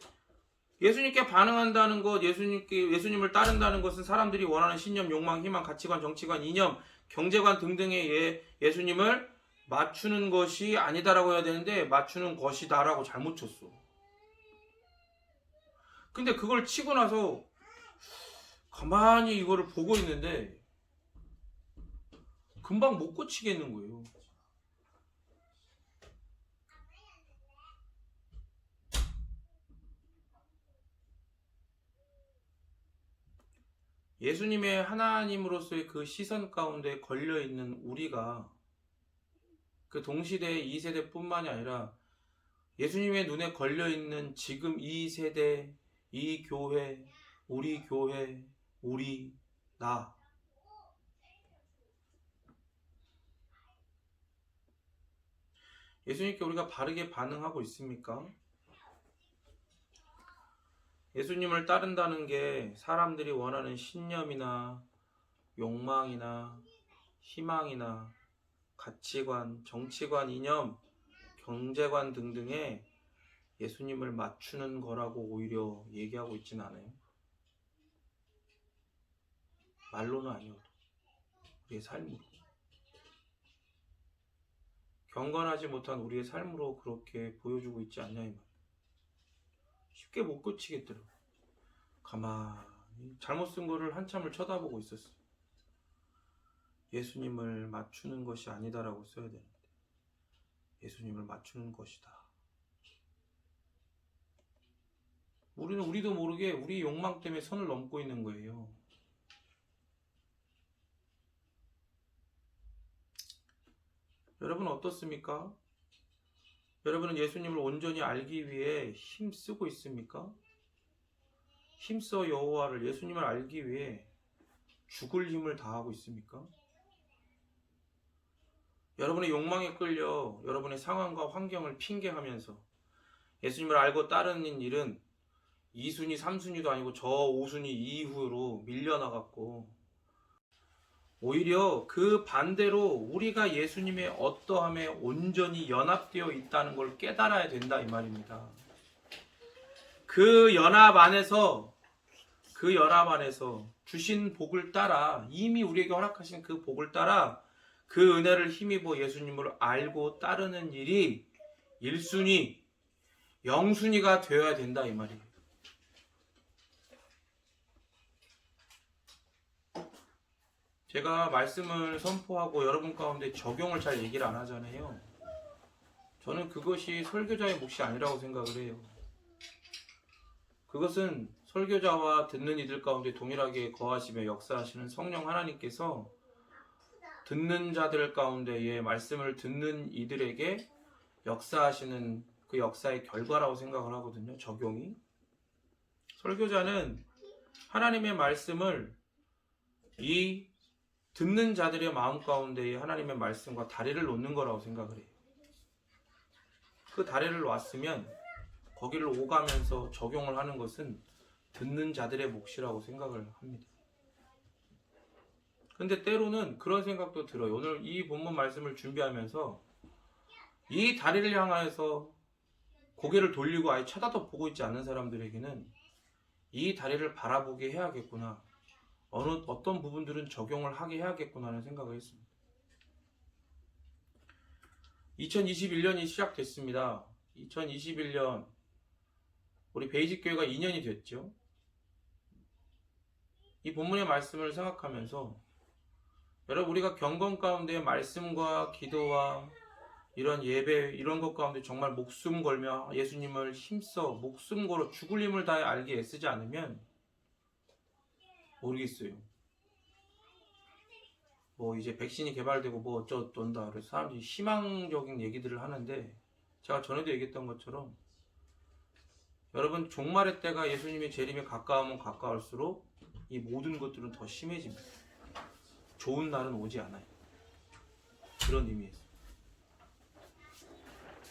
예수님께 반응한다는 것, 예수님을 따른다는 것은 사람들이 원하는 신념, 욕망, 희망, 가치관, 정치관, 이념, 경제관 등등의 예수님을 맞추는 것이 아니다라고 해야 되는데 맞추는 것이다라고 잘못 쳤어. 근데 그걸 치고 나서 가만히 이거를 보고 있는데 금방 못 고치겠는 거예요. 예수님의 하나님으로서의 그 시선 가운데 걸려있는 우리가 그 동시대 2세대뿐만이 아니라 예수님의 눈에 걸려있는 지금 이 세대, 이 교회, 우리, 나. 예수님께 우리가 바르게 반응하고 있습니까? 예수님을 따른다는 게 사람들이 원하는 신념이나 욕망이나 희망이나 가치관, 정치관, 이념, 경제관 등등의 예수님을 맞추는 거라고 오히려 얘기하고 있진 않아요. 말로는 아니어도 우리의 삶으로, 경건하지 못한 우리의 삶으로 그렇게 보여주고 있지 않냐 이 말. 쉽게 못 고치겠더라고. 가만히 잘못 쓴 거를 한참을 쳐다보고 있었어. 예수님을 맞추는 것이 아니다라고 써야 되는데 예수님을 맞추는 것이다. 우리도 모르게 우리 욕망 때문에 선을 넘고 있는 거예요. 여러분 어떻습니까? 여러분은 예수님을 온전히 알기 위해 힘쓰고 있습니까? 힘써 여호와를, 예수님을 알기 위해 죽을 힘을 다하고 있습니까? 여러분의 욕망에 끌려 여러분의 상황과 환경을 핑계하면서 예수님을 알고 따르는 일은 2순위, 3순위도 아니고 저 5순위 이후로 밀려나갔고, 오히려 그 반대로 우리가 예수님의 어떠함에 온전히 연합되어 있다는 걸 깨달아야 된다 이 말입니다. 그 연합 안에서 주신 복을 따라, 이미 우리에게 허락하신 그 복을 따라 그 은혜를 힘입어 예수님을 알고 따르는 일이 1순위, 0순위가 되어야 된다 이 말이에요. 제가 말씀을 선포하고 여러분 가운데 적용을 잘 얘기를 안 하잖아요. 저는 그것이 설교자의 몫이 아니라고 생각을 해요. 그것은 설교자와 듣는 이들 가운데 동일하게 거하시며 역사하시는 성령 하나님께서 듣는 자들 가운데에 말씀을 듣는 이들에게 역사하시는 그 역사의 결과라고 생각을 하거든요. 적용이. 설교자는 하나님의 말씀을 이 듣는 자들의 마음 가운데에 하나님의 말씀과 다리를 놓는 거라고 생각을 해요. 그 다리를 놨으면 거기를 오가면서 적용을 하는 것은 듣는 자들의 몫이라고 생각을 합니다. 근데 때로는 그런 생각도 들어요. 오늘 이 본문 말씀을 준비하면서 이 다리를 향하여서 고개를 돌리고 아예 쳐다도 보고 있지 않는 사람들에게는 이 다리를 바라보게 해야겠구나, 어떤 부분들은 적용을 하게 해야겠구나 하는 생각을 했습니다. 2021년이 시작됐습니다. 2021년 우리 베이직 교회가 2년이 됐죠. 이 본문의 말씀을 생각하면서 여러분, 우리가 경건 가운데 말씀과 기도와 이런 예배 이런 것 가운데 정말 목숨 걸며 예수님을 힘써 목숨 걸어 죽을 힘을 다해 알게 애쓰지 않으면 모르겠어요. 뭐 이제 백신이 개발되고 뭐 어쩐다 그래서 사람들이 희망적인 얘기들을 하는데, 제가 전에도 얘기했던 것처럼 여러분, 종말의 때가 예수님의 재림에 가까우면 가까울수록 이 모든 것들은 더 심해집니다. 좋은 날은 오지 않아요. 그런 의미에서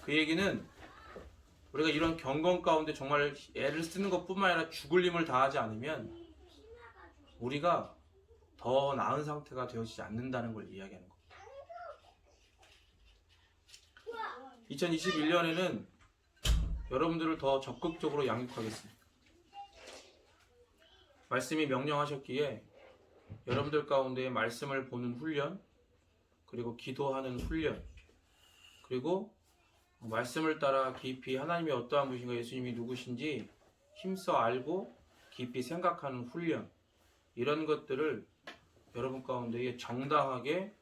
그 얘기는 우리가 이런 경건 가운데 정말 애를 쓰는 것뿐만 아니라 죽을 힘을 다하지 않으면 우리가 더 나은 상태가 되어지지 않는다는 걸 이야기하는 겁니다. 2021년에는 여러분들을 더 적극적으로 양육하겠습니다. 말씀이 명령하셨기에 여러분들 가운데 말씀을 보는 훈련, 그리고 기도하는 훈련, 그리고 말씀을 따라 깊이 하나님이 어떠한 분이신가, 예수님이 누구신지 힘써 알고 깊이 생각하는 훈련, 이런 것들을 여러분 가운데에 정당하게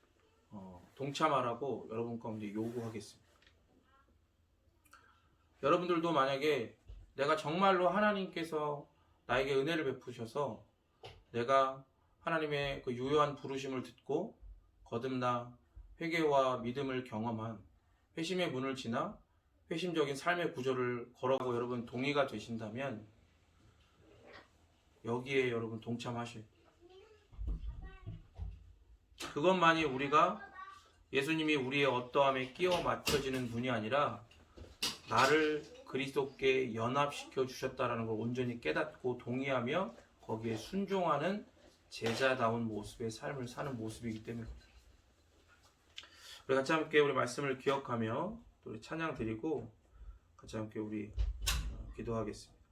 동참하라고 여러분 가운데 요구하겠습니다. 여러분들도 만약에 내가 정말로 하나님께서 나에게 은혜를 베푸셔서 내가 하나님의 그 유효한 부르심을 듣고 거듭나 회개와 믿음을 경험한 회심의 문을 지나 회심적인 삶의 구조를 걸어가고 여러분 동의가 되신다면 여기에 여러분 동참하셔요. 그것만이 우리가 예수님이 우리의 어떠함에 끼워 맞춰지는 분이 아니라 나를 그리스도께 연합시켜 주셨다라는 걸 온전히 깨닫고 동의하며 거기에 순종하는 제자다운 모습의 삶을 사는 모습이기 때문에 우리 같이 함께 우리 말씀을 기억하며 또 우리 찬양 드리고 같이 함께 우리 기도하겠습니다.